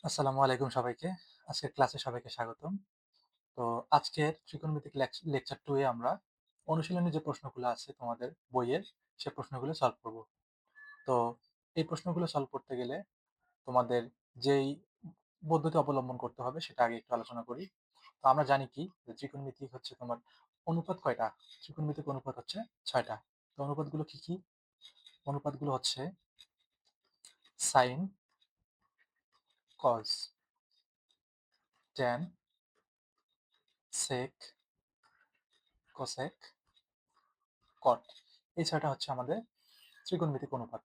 আসসালামু আলাইকুম সবাইকে। আজকের ক্লাসে সবাইকে স্বাগতম। তো আজকের ত্রিকোণমিতিক লেকচার 2 এ আমরা অনুশীলনী যে প্রশ্নগুলো আছে তোমাদের বইয়ের, সে প্রশ্নগুলো সলভ করব। তো এই প্রশ্নগুলো সলভ করতে গেলে তোমাদের যেই পদ্ধতি অবলম্বন করতে হবে সেটা আগে একটু আলোচনা করি। তো আমরা জানি কি যে ত্রিকোণমিতিক হচ্ছে তোমার অনুপাত কয়টা? ত্রিকোণমিতিক অনুপাত হচ্ছে ৬ টা। তো অনুপাতগুলো কি, কি? অনুপাতগুলো হচ্ছে সাইন, কজ, ট্যান, সেক, কোসেক, কট। এই ৬ টা হচ্ছে আমাদের ত্রিকোণমিতিক অনুপাত।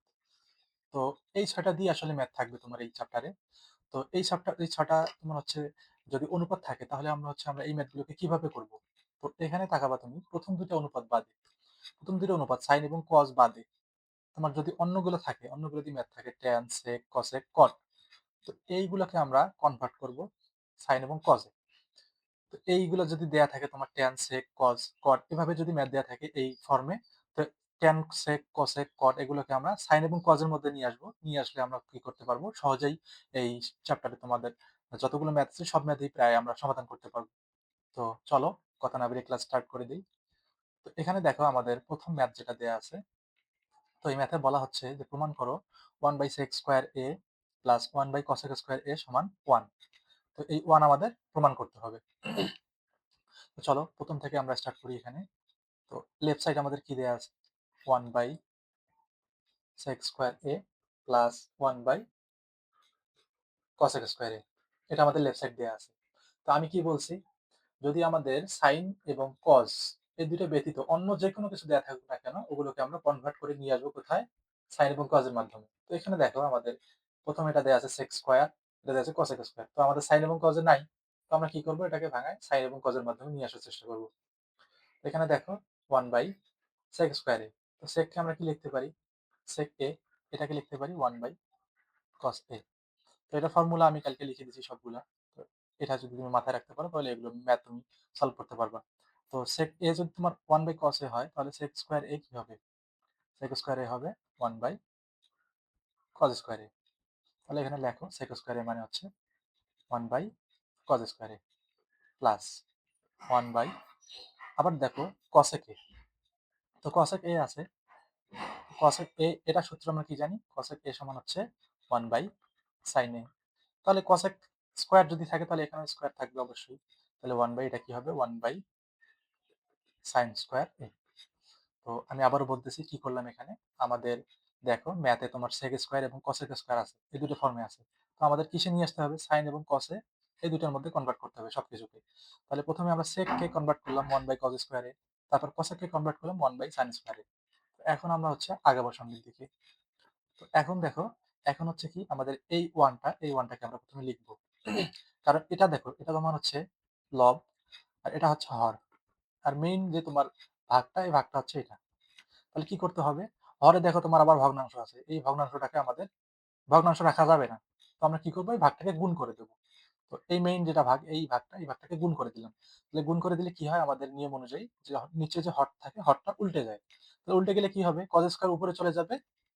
তো এই ৬ টা দিয়ে আসলে ম্যাথ থাকবে তোমার এই চ্যাপ্টারে। তো এই ৬ টা তোমার হচ্ছে যদি অনুপাত থাকে তাহলে আমরা এই ম্যাথগুলোকে কিভাবে করব? তো এখানে তাকাবা তুমি ১ম ২ টা অনুপাত বাদে। ১ম ২ টা অনুপাত সাইন এবং কস বাদে। তোমার যদি অন্যগুলো থাকে, অন্যগুলো যদি ম্যাথ থাকে ট্যান, সেক, কসেক, কট। তো এইগুলোকে আমরা কনভার্ট করব সাইন এবং কসে। তো এইগুলো যদি দেয়া থাকে তোমার ট্যান, সেক, কস, কট এভাবে যদি ম্যাথ দেয়া থাকে এই ফর্মে, তো ট্যান, সেক, কসেক, কট এগুলোকে আমরা সাইন এবং কজ এর মধ্যে নিয়ে আসবো। নিয়ে আসলে আমরা কি করতে পারবো? সহজেই এই চ্যাপ্টারে তোমাদের যতগুলো ম্যাথ আছে সব ম্যাথই প্রায় আমরা সমাধান করতে পারবো। তো চলো কথা না বাড়িয়ে ক্লাস স্টার্ট করে দেই। তো এখানে দেখো আমাদের ১ম ম্যাথ যেটা দেয়া আছে। তো এই ম্যাথে বলা হচ্ছে যে প্রমাণ করো 1/sec² a plus 1/cosec² a সমান 1। তো এই 1 আমাদের প্রমাণ করতে হবে। তো চলো ১ম থেকে আমরা স্টার্ট করি এখানে। তো লেফট সাইড আমাদের কি দেয়া আছে? 1/sec² a plus 1/cosec² a। এটা আমাদের লেফট সাইড দেয়া আছে। তো আমি কি বলছি? যদি আমাদের সাইন এবং কজ এই ২ টা ব্যতীত অন্য যেকোনো কিছু দেয়া থাকুক না কেন, ওগুলোকে আমরা কনভার্ট করে নিয়ে আসবো কোথায়? সাইন এবং কজের মাধ্যমে। তো এখানে দেখো আমাদের ১ম এটা দেয়া আছে sec², এটা দেয়া আছে cosec²। তো আমাদের সাইন এবং কজ নাই। তো আমরা কি করব? এটাকে ভাঙায় সাইন এবং কজের মাধ্যমে নিয়ে আসার চেষ্টা করব। এখানে দেখো 1/sec²a। তো sec কে আমরা কি লিখতে পারি? sec a, এটাকে লিখতে পারি 1/cos a। তো এটার ফর্মুলা আমি কালকে লিখে দিয়েছি সবগুলা। তো এটা যদি তুমি মাথায় রাখতে পারো তাহলে এগুলো ম্যাথ তুমি সলভ করতে পারবা। তো sec a যদি তোমার 1/cos a হয় তাহলে sec² a কি হবে? sec² a হবে 1/cos² a। তাহলে এখানে লেখো sec² a মানে হচ্ছে 1/cos² a প্লাস 1/ আবার দেখো cosec a। তো cosec a আছে। cosec a এটা সূত্র আমরা কি জানি? cosec a সমান হচ্ছে 1/sin a। তাহলে cosec স্কয়ার যদি থাকে তাহলে এখানে স্কয়ার থাকবে অবশ্যই। তাহলে 1/ এটা কি হবে? 1/sin² a। তো আমি আবারও বলতেছি কি করলাম এখানে। আমাদের দেখো ম্যাথে তোমার sec² এবং cosec² আছে। এই দুটো ফর্মে আছে। তো আমাদের কিসে নিয়ে আসতে হবে? সাইন এবং কসে এই দুটোর মধ্যে কনভার্ট করতে হবে সবকিছুকে। তাহলে প্রথমে আমরা sec কে কনভার্ট করলাম 1/cos² এ, তারপর cosec কে কনভার্ট করলাম 1/sin² এ। এখন আমরা হচ্ছে আগাবো সামনের দিকে। তো এখন দেখো, এখন হচ্ছে কি আমাদের এই 1 টা, এই 1 টাকে আমরা ১ম এ লিখব। কারণ এটা দেখো, এটা তোমার হচ্ছে লব আর এটা হচ্ছে হর। আর মেইন যে তোমার ভাগটা, এই ভাগটা হচ্ছে এটা। তাহলে কি করতে হবে? হরে দেখো তোমার আবার ভগ্নাংশ আছে। এই ভগ্নাংশটাকে আমাদের ভগ্নাংশ রাখা যাবে না। তো আমরা কি করব? এই ভাগটাকে গুণ করে দেব। তো এই মেইন যেটা ভাগ, এই ভাগটা, এই ভাগটাকে গুণ করে দিলাম। তাহলে গুণ করে দিলে কি হয়? আমাদের নিয়ম অনুযায়ী যে নিচে যে হর থাকে, হরটা উল্টে যায়। তো উল্টে গেলে কি হবে? cos² উপরে চলে যাবে,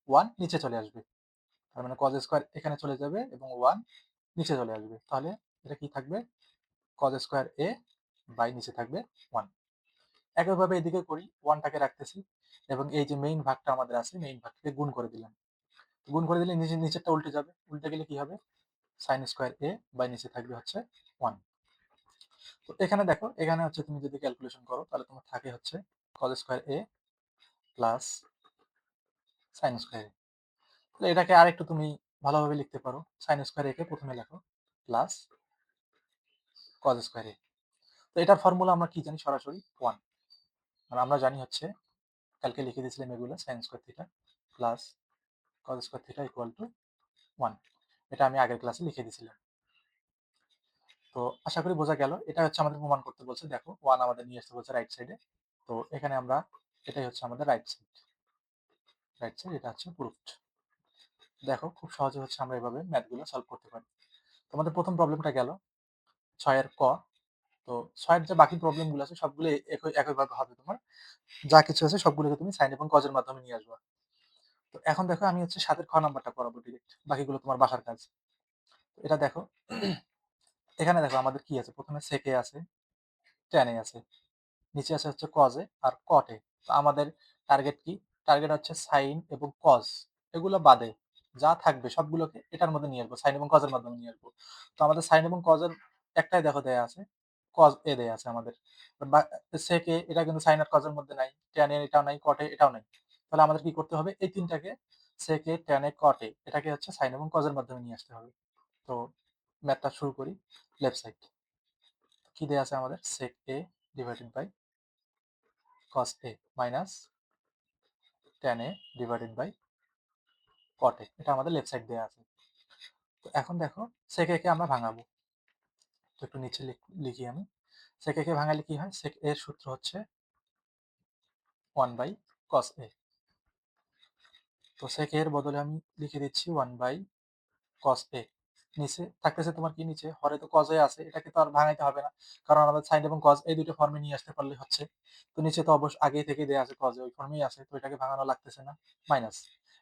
1 নিচে চলে আসবে। তার মানে cos² এখানে চলে যাবে এবং 1 নিচে চলে আসবে। তাহলে এটা কি থাকবে? cos² a বাই নিচে থাকবে 1। একইভাবে এদিকে করি, 1 টাকে রাখতেছি এবং এই যে মেইন ভাগটা আমাদের আছে, মেইন ভাগটাকে গুণ করে দিলাম। গুণ করে দিলে নিচেরটা উল্টে যাবে। উল্টে গেলে কি হবে? sin² a বাই নিচে থাকবে হচ্ছে 1। তো এখানে দেখো, এখানে হচ্ছে তুমি যদি ক্যালকুলেশন করো তাহলে তোমার থাকে হচ্ছে cos² a plus sin² a। তাহলে এটাকে আরেকটু তুমি ভালোভাবে লিখতে পারো। sin² a কে প্রথমে লেখো প্লাস cos² a। তো এটার ফর্মুলা আমরা কি জানি? সরাসরি 1। আর আমরা জানি হচ্ছে কালকে লিখে দিয়েছিলাম এগুলো sin² theta plus cos² theta equal to 1। এটা আমি আগের ক্লাসে লিখে দিয়েছিলাম। তো আশা করি বোঝা গেল। এটা হচ্ছে আমাদের প্রমাণ করতে বলছে। দেখো 1 আমাদের নিয়ে আসতে বলছে রাইট সাইডে। তো এখানে আমরা এটাই হচ্ছে আমাদের রাইট সাইড। রাইট সাইড এটা হচ্ছে প্রুফড। দেখো খুব সহজে হচ্ছে আমরা এভাবে ম্যাথগুলো সলভ করতে পারি। তোমাদের প্রথম প্রবলেমটা গেল ৬ এর ক। তো ৬ এর যে বাকি প্রবলেমগুলো আছে সবগুলো একইভাবে হবে তোমার। যা কিছু আছে সবগুলোকে তুমি সাইন এবং কজের মাধ্যমে নিয়ে আসবা। তো এখন দেখো আমি হচ্ছে ৭ এর খ নাম্বারটা করাবো ডিরেক্ট। বাকিগুলো তোমার বাসার কাজ। এটা দেখো এখানে দেখো আমাদের কি আছে, প্রথমে sec a আছে, tan a আছে, নিচে আছে হচ্ছে cos a আর cot a। তো আমাদের টার্গেট কি? টার্গেট হচ্ছে sin এবং cos, এগুলো বাদে যা থাকবে সবগুলোকে এটার মধ্যে নিয়ে আসবো, sin এবং cos এর মাধ্যমে নিয়ে আসবো। তো আমাদের sin এবং cos এর একটাই দেখো দেয়া আছে, cos a দেয়া আছে আমাদের। বা sec a এটা কিন্তু sin আর cos এর মধ্যে নাই, tan a এটাও নাই, cot a এটাও নাই। তাহলে আমাদের কি করতে হবে? এই তিনটাকে sec a, tan a, cot a এটাকে হচ্ছে sin এবং cos এর মাধ্যমে নিয়ে আসতে হবে। তো ম্যাথটা শুরু করি। লেফট সাইড কি দেয়া আছে আমাদের? sec a divided by cos a minus tan a divided by cot a, এটা আমাদের লেফট সাইড দেয়া আছে। তো এখন দেখো sec a কে আমরা ভাঙাবো। তো একটু নিচে লিখি আমি। sec a কে ভাঙালে কি হয়? sec a এর সূত্র হচ্ছে 1 বাই cos a। তো sec a এর বদলে আমি লিখে দিচ্ছি 1 বাই cos a। নিচে থাকতেছে তোমার কি? নিচে হরে তো cos a আছে, এটাকে তো আর ভাঙাইতে হবে না, কারণ আমাদের sin এবং cos এই দুটো ফর্মে নিয়ে আসতে পারলে হচ্ছে। তো নিচে তো অবশ্য আগে থেকে দেয়া আছে cos a, ওই ফর্মেই আছে, তো এটাকে ভাঙানো লাগতেছে না। মাইনাস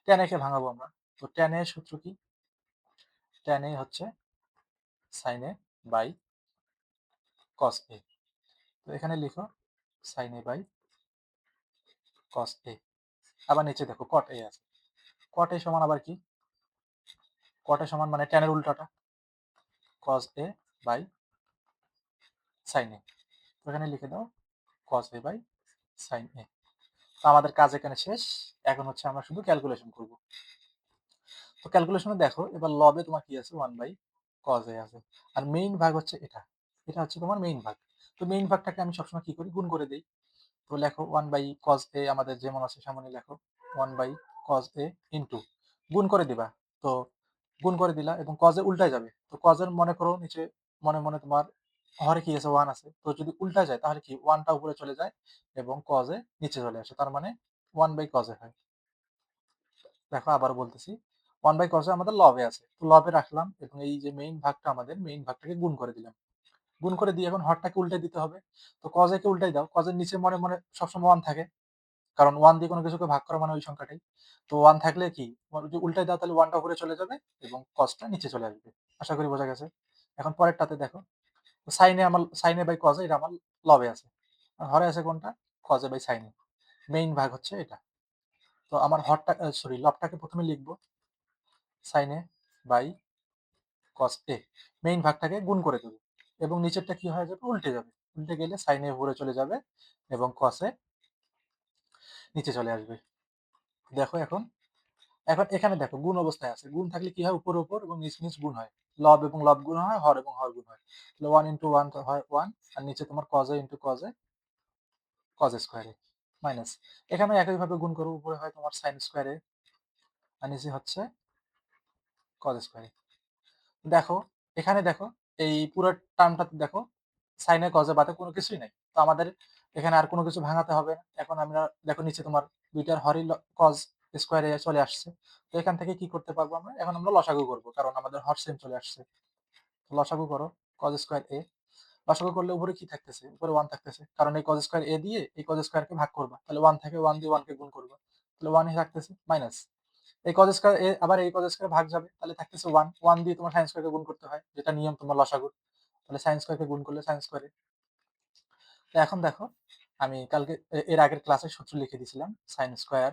tan a কে ভাঙাবো আমরা। তো tan a এর সূত্র কি? tan a হচ্ছে sin a by cos a। তো এখানে লিখো sin a by cos a। আবার নিচে দেখো cot a আছে। cot a সমান আবার কি? cot a সমান মানে tan এর উল্টাটা, cos a by sin a। তো এখানে লিখে দাও cos a by sin a। তো আমাদের কাজ এখানে শেষ। এখন হচ্ছে আমরা শুধু ক্যালকুলেশন করব। তো ক্যালকুলেশনে দেখো এবার লবে তোমার কি আছে? 1 বাই cos a আছে। আর মেইন ভাগ হচ্ছে এটা, এটা হচ্ছে তোমার মেইন ভাগ। তো মেইন ভাগটাকে আমি সবসময় কি করি? গুণ করে দেই। তো লেখো 1 বাই cos a, আমাদের যেমন আছে সামনে লেখো 1 বাই cos a ইনটু গুণ করে দিবা। তো গুণ করে দিলা এবং cos এ উল্টায় যাবে। তো cos এর মনে করো নিচে মনে মনে তোমার হরে কি আছে? 1 আছে। তো যদি উল্টা যায় তাহলে কি 1 টা উপরে চলে যায় এবং cos এ নিচে চলে আসে। তার মানে 1 বাই cos এ হয়। দেখো আবার বলতেছি, 1 বাই cos এ আমাদের লবে আছে। তো লবে রাখলাম এবং এই যে মেইন ভাগটা, আমাদের মেইন ভাগটাকে গুণ করে দিলাম। গুণ করে দিয়ে এখন হরটাকে উল্টে দিতে হবে। তো cos a কে উল্টাই দাও। cos এর নিচে মনে মনে সবসময় 1 থাকে। কারণ 1 দিয়ে কোনো কিছুকে ভাগ করা মানে ওই সংখ্যাটাই। তো 1 থাকলে কি? যদি উল্টায় দাও তাহলে 1 টা উপরে চলে যাবে এবং cos টা নিচে চলে আসবে। আশা করি বোঝা গেছে। এখন পরেরটাতে দেখো। তো sin a by cos a এটা আমার লবে আছে। আর হরে আছে কোনটা? cos a by sin a। Main ভাগ হচ্ছে এটা। তো আমার হরটা সরি লবটাকে প্রথমে লিখব sin a by cos a। Main ভাগটাকে গুণ করে দেব এবং নিচেরটা কি হয়ে যাবে? উল্টে যাবে। উল্টে গেলে sin a উপরে চলে যাবে এবং cos a নিচে চলে আসবে। দেখো এখন এখন এখানে দেখো গুণ অবস্থায় আছে। গুণ থাকলে কি হয়? উপর উপর এবং নিচ নিচ গুণ হয়। লব এবং লব গুণ হয়, হর এবং হর গুণ হয়। তাহলে 1 ইনটু 1 হয় 1, আর নিচে তোমার cos a into cos a, cos square a minus. এখানে একইভাবে গুণ করো, উপরে হয় তোমার sin স্কয়ার a আর নিচে হচ্ছে cos স্কয়ার a। দেখো এখানে দেখো এই পুরো টার্মটাতে দেখো sin a cos a বাদে কোনো কিছুই নাই। তো আমাদের এখানে আর কোনো কিছু ভাঙাতে হবে না। এখন আমরা দেখো নিচে তোমার দুইটার হরই cos স্কয়ার a চলে আসছে। তো এখান থেকে কি করতে পারবো আমরা? এখন আমরা লসাগু করব, কারণ আমাদের হর সেম চলে আসছে। লসাগু করো cos স্কয়ার a। লসাগু করলে উপরে কি থাকতেছে? উপরে 1 থাকতেছে, কারণ এই cos স্কয়ার a দিয়ে এই cos স্কয়ার কে ভাগ করবা। তাহলে 1 থেকে 1 দিয়ে 1 কে গুণ করবা। তাহলে 1 ই থাকতেছে মাইনাস এই cos স্কয়ার a, আবার এই cos স্কয়ার ভাগ যাবে, তাহলে থাকতেছে 1। 1 দিয়ে তোমার sin স্কয়ার কে গুণ করতে হয়, যেটা নিয়ম তোমার লসাগুর। তাহলে sin স্কয়ার কে গুণ করলে sin স্কয়ার a। তো এখন দেখো আমি কালকে এর আগের ক্লাসে সূত্র লিখে দিয়েছিলাম sin square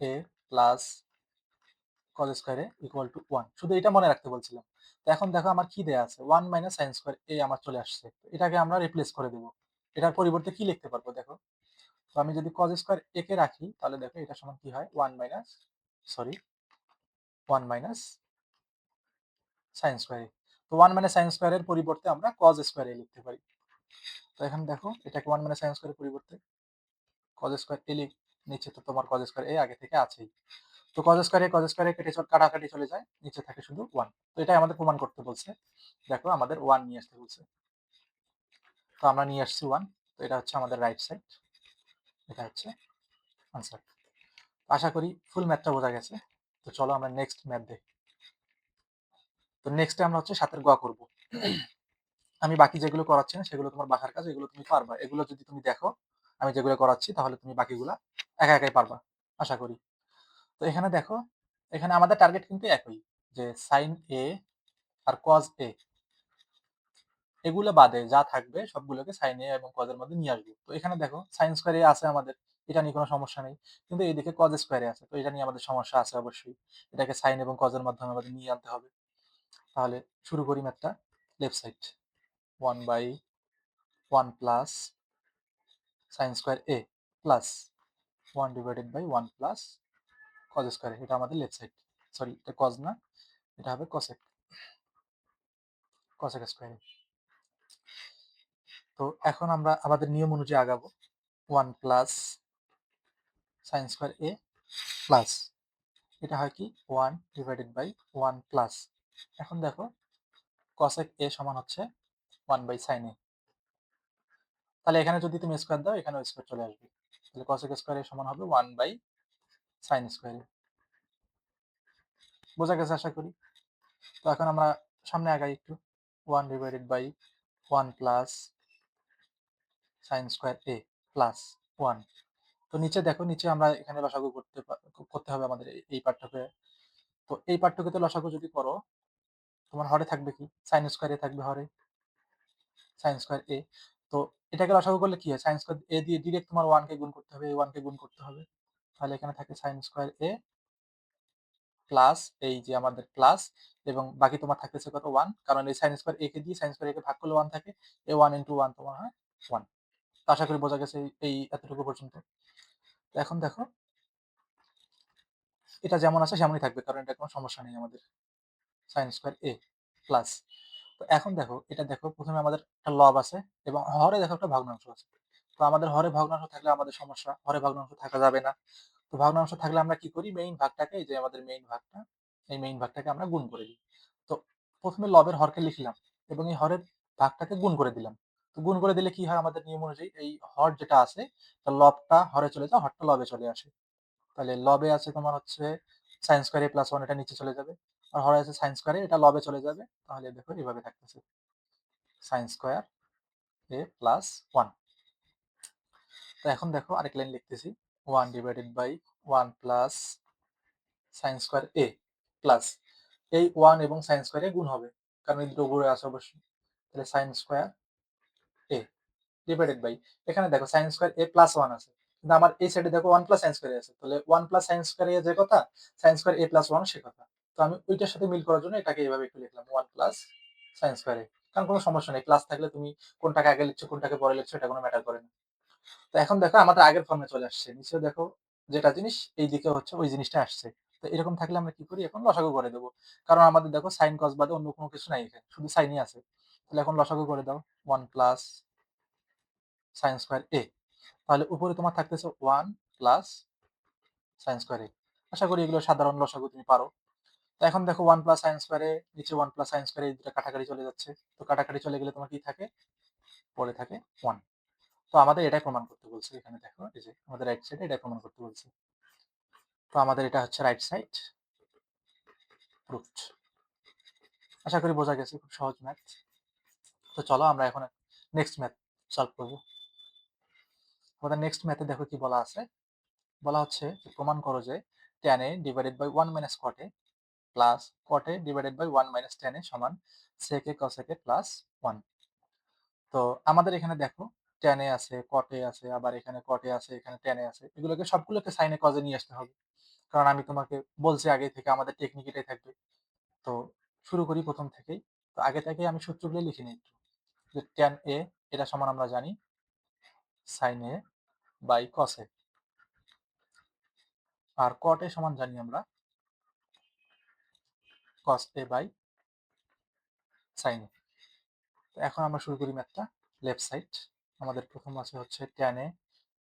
a plus cos square a equal two 1, শুধু এটা মনে রাখতে বলছিলাম। তো এখন দেখো আমার কি দেয়া আছে? 1 মাইনাস sin স্কয়ার a আমার চলে আসছে। এটাকে আমরা রিপ্লেস করে দেব। এটার পরিবর্তে কি লিখতে পারবো দেখো? তো আমি যদি cos স্কয়ার a কে রাখি তাহলে দেখো এটা সমান কি হয়? 1 minus sorry 1 minus sin square a। তো 1 মাইনাস sin স্কয়ার এর পরিবর্তে আমরা cos স্কয়ার a লিখতে পারি। তো এখানে দেখো এটাকে 1 মাইনাস sin স্কয়ার এর পরিবর্তে cos স্কয়ার a নিচে তো তোমার cos স্কয়ার a আগে থেকে আছেই। তো cos স্কয়ার a কাটাকাটি চলে যায়, নিচে থাকে শুধু 1। তো এটাই আমাদের প্রমাণ করতে বলছে। দেখো আমাদের 1 নিয়ে আসতে বলছে। তো আমরা নিয়ে আসছি 1। তো এটা হচ্ছে আমাদের রাইট সাইড, এটা হচ্ছে আনসার। আশা করি ফুল ম্যাথটা বোঝা গেছে। তো চলো আমরা নেক্সট ম্যাথ দেখি। তো নেক্সটে আমরা হচ্ছে 7 এর গ করব। আমি বাকি যেগুলো করাচ্ছি না সেগুলো তোমার বাসার কাজ, এগুলো তুমি পারবা। এগুলো যদি তুমি দেখো আমি যেগুলো করাচ্ছি তাহলে তুমি বাকিগুলা একা একাই পারবা আশা করি। তো এখানে দেখো, এখানে আমাদের টার্গেট কিন্তু একই, যে sin a আর cos a, এগুলো বাদে যা থাকবে সবগুলোকে sin a এবং cos এর মধ্যে নিয়ে আসবো। তো এখানে দেখো sin স্কয়ার a আছে আমাদের, এটা নিয়ে কোনো সমস্যা নেই। কিন্তু এইদিকে cos স্কয়ার a আছে, তো এটা নিয়ে আমাদের সমস্যা আছে অবশ্যই। এটাকে sin এবং cos এর মাধ্যমে আমাদের নিয়ে আনতে হবে। তাহলে শুরু করি ম্যাথটা। Left side 1/1 plus sin square a plus 1/1 plus cos square a, এটা আমাদের লেফট সাইড। সরি, এটা cos না, এটা হবে cosec, cosec স্কয়ার a। তো এখন আমরা আমাদের নিয়ম অনুযায়ী আগাবো। 1 plus sin square a plus, এটা হয় কি 1/1 প্লাস। এখন দেখো cosec a সমান হচ্ছে 1/sin a। তাহলে এখানে যদি তুমি স্কয়ার দাও, এখানেও স্কয়ার চলে আসবে। তাহলে cosec স্কয়ার a সমান হবে 1/sin স্কয়ার a। বোঝা গেছে আশা করি। তো এখন আমরা সামনে আগাই একটু। 1/1 plus sin square a plus 1। তো নিচে দেখো, নিচে আমরা এখানে লসাগু করতে হবে আমাদের এই পার্টটাকে। তো এই পার্টটুকুতে লসাগু যদি করো, তোমার হরে থাকবে কি sin স্কয়ার a থাকবে হরে, sin স্কয়ার a। তো এটাকে লসাগু করলে কি হয়, sin স্কয়ার a দিয়ে ডিরেক্ট তোমার 1 কে গুণ করতে হবে, এই 1 কে গুণ করতে হবে। তাহলে এখানে থাকে sin স্কয়ার a প্লাস এই যে আমাদের প্লাস, এবং বাকি তোমার থাকতেছে কত 1, কারণ এই sin স্কয়ার a কে দিয়ে sin স্কয়ার a কে ভাগ করলে 1 থাকে। এই 1 ইনটু 1 তোমার হয় 1। তো আশা করি বোঝা গেছে এই এতটুকু পর্যন্ত। তো এখন দেখো এটা যেমন আছে সেমনই থাকবে, কারণ এটা কোনো সমস্যা নেই আমাদের। sin স্কয়ার a প্লাস, তো এখন দেখো এটা দেখো, প্রথমে আমাদের একটা লব আছে এবং হরে দেখো একটা ভগ্নাংশ আছে। তো আমাদের হরে ভগ্নাংশ থাকলে আমাদের সমস্যা, হরে ভগ্নাংশ থাকা যাবে না। তো ভগ্নাংশ থাকলে আমরা কি করি, মেইন ভাগটাকে, এই যে আমাদের মেইন ভাগটা, এই মেইন ভাগটাকে আমরা গুণ করে দিই। তো প্রথমে লবের হরকে লিখলাম এবং এই হরের ভাগটাকে গুণ করে দিলাম। তো গুণ করে দিলে কি হয়, আমাদের নিয়ম অনুযায়ী এই হর যেটা আছে, তো লবটা হরে চলে যায়, হরটা লবে চলে আসে। তাহলে লবে আছে তোমার হচ্ছে sin স্কয়ার a প্লাস 1, এটা নিচে চলে যাবে। আর হরে আছে sin স্কয়ার a, এটা লবে চলে যাবে। তাহলে দেখো এভাবে থাকতেছে sin স্কয়ার a প্লাস 1। তো এখন দেখো আরেক লাইন লিখতেছি, 1/1 plus sin square a plus, এই 1 এবং sin স্কয়ার a গুণ হবে, কারণ এই দুটো ঘুরে আসে অবশ্যই। তাহলে sin square a divided by, এখানে দেখো sin স্কয়ার a প্লাস 1 আছে, কিন্তু আমার এই সাইডে দেখো 1 প্লাস sin স্কয়ার a আছে। তাহলে 1 প্লাস sin স্কয়ার a যে কথা, sin স্কয়ার a প্লাস 1 সে কথা। তো আমি ওইটার সাথে মিল করার জন্য এটাকে এইভাবে একটু লিখলাম 1 প্লাস sin স্কয়ার a। কারণ কোনো সমস্যা নেই, প্লাস থাকলে তুমি কোনটাকে আগে লিখছো কোনটাকে পরে লিখছো এটা কোনো ম্যাটার করে না। তো এখন দেখো আমাদের আগের ফর্মে চলে আসছে, নিচে দেখো যেটা জিনিস এই দিকে হচ্ছে ওই জিনিসটা আসছে। তো এরকম থাকলে আমরা কি করি, এখন লসাগু করে দেবো। কারণ আমাদের দেখো সাইন কস বাদে অন্য কোনো কিছু নাই, এখানে শুধু সাইনই আছে। তাহলে এখন লসাগু করে দাও, 1 প্লাস sin স্কয়ার a। তাহলে উপরে তোমার থাকতেছে 1 প্লাস sin স্কয়ার a। আশা করি এগুলো সাধারণ লসাগু তুমি পারো। তো এখন দেখো 1 প্লাস sin স্কয়ার a, নিচে 1 প্লাস sin স্কয়ার a, এই দুটো কাটাকাটি চলে যাচ্ছে। তো কাটাকাটি চলে গেলে তোমার কি থাকে, পরে থাকে 1। তো আমাদের এটাই প্রমাণ করতে বলছে, এখানে দেখো এই যে আমাদের রাইট সাইডে এটাই প্রমাণ করতে বলছে। তো আমাদের এটা হচ্ছে রাইট সাইড প্রুফড। আশা করি বোঝা গেছে, খুব সহজ ম্যাথ। তো চলো আমরা এখন নেক্সট ম্যাথ সলভ করব। আমাদের নেক্সট ম্যাথে দেখো কি বলা আছে, বলা হচ্ছে যে প্রমাণ করো যে tan a divided by 1 minus cot a plus cot a divided by 1 minus tan a সমান sec a cos a plus 1। তো আমাদের এখানে দেখো tan a আছে, cot a আছে, আবার এখানে cot a আছে, এখানে tan a আছে, এগুলোকে সবগুলোকে sin a cos a নিয়ে আসতে হবে। কারণ আমি তোমাকে বলছি আগে থেকে আমাদের টেকনিক এটাই থাকবে। তো শুরু করি প্রথম থেকেই। তো আগে থেকে আমি সূত্রগুলো লিখে নিই একটু। যে tan a এটা সমান আমরা জানি sin a by cos a, আর cot a সমান জানি আমরা cos a by sin a। তো এখন আমরা শুরু করি ম্যাথটা। লেফট সাইড আমাদের প্রথম আছে হচ্ছে tan a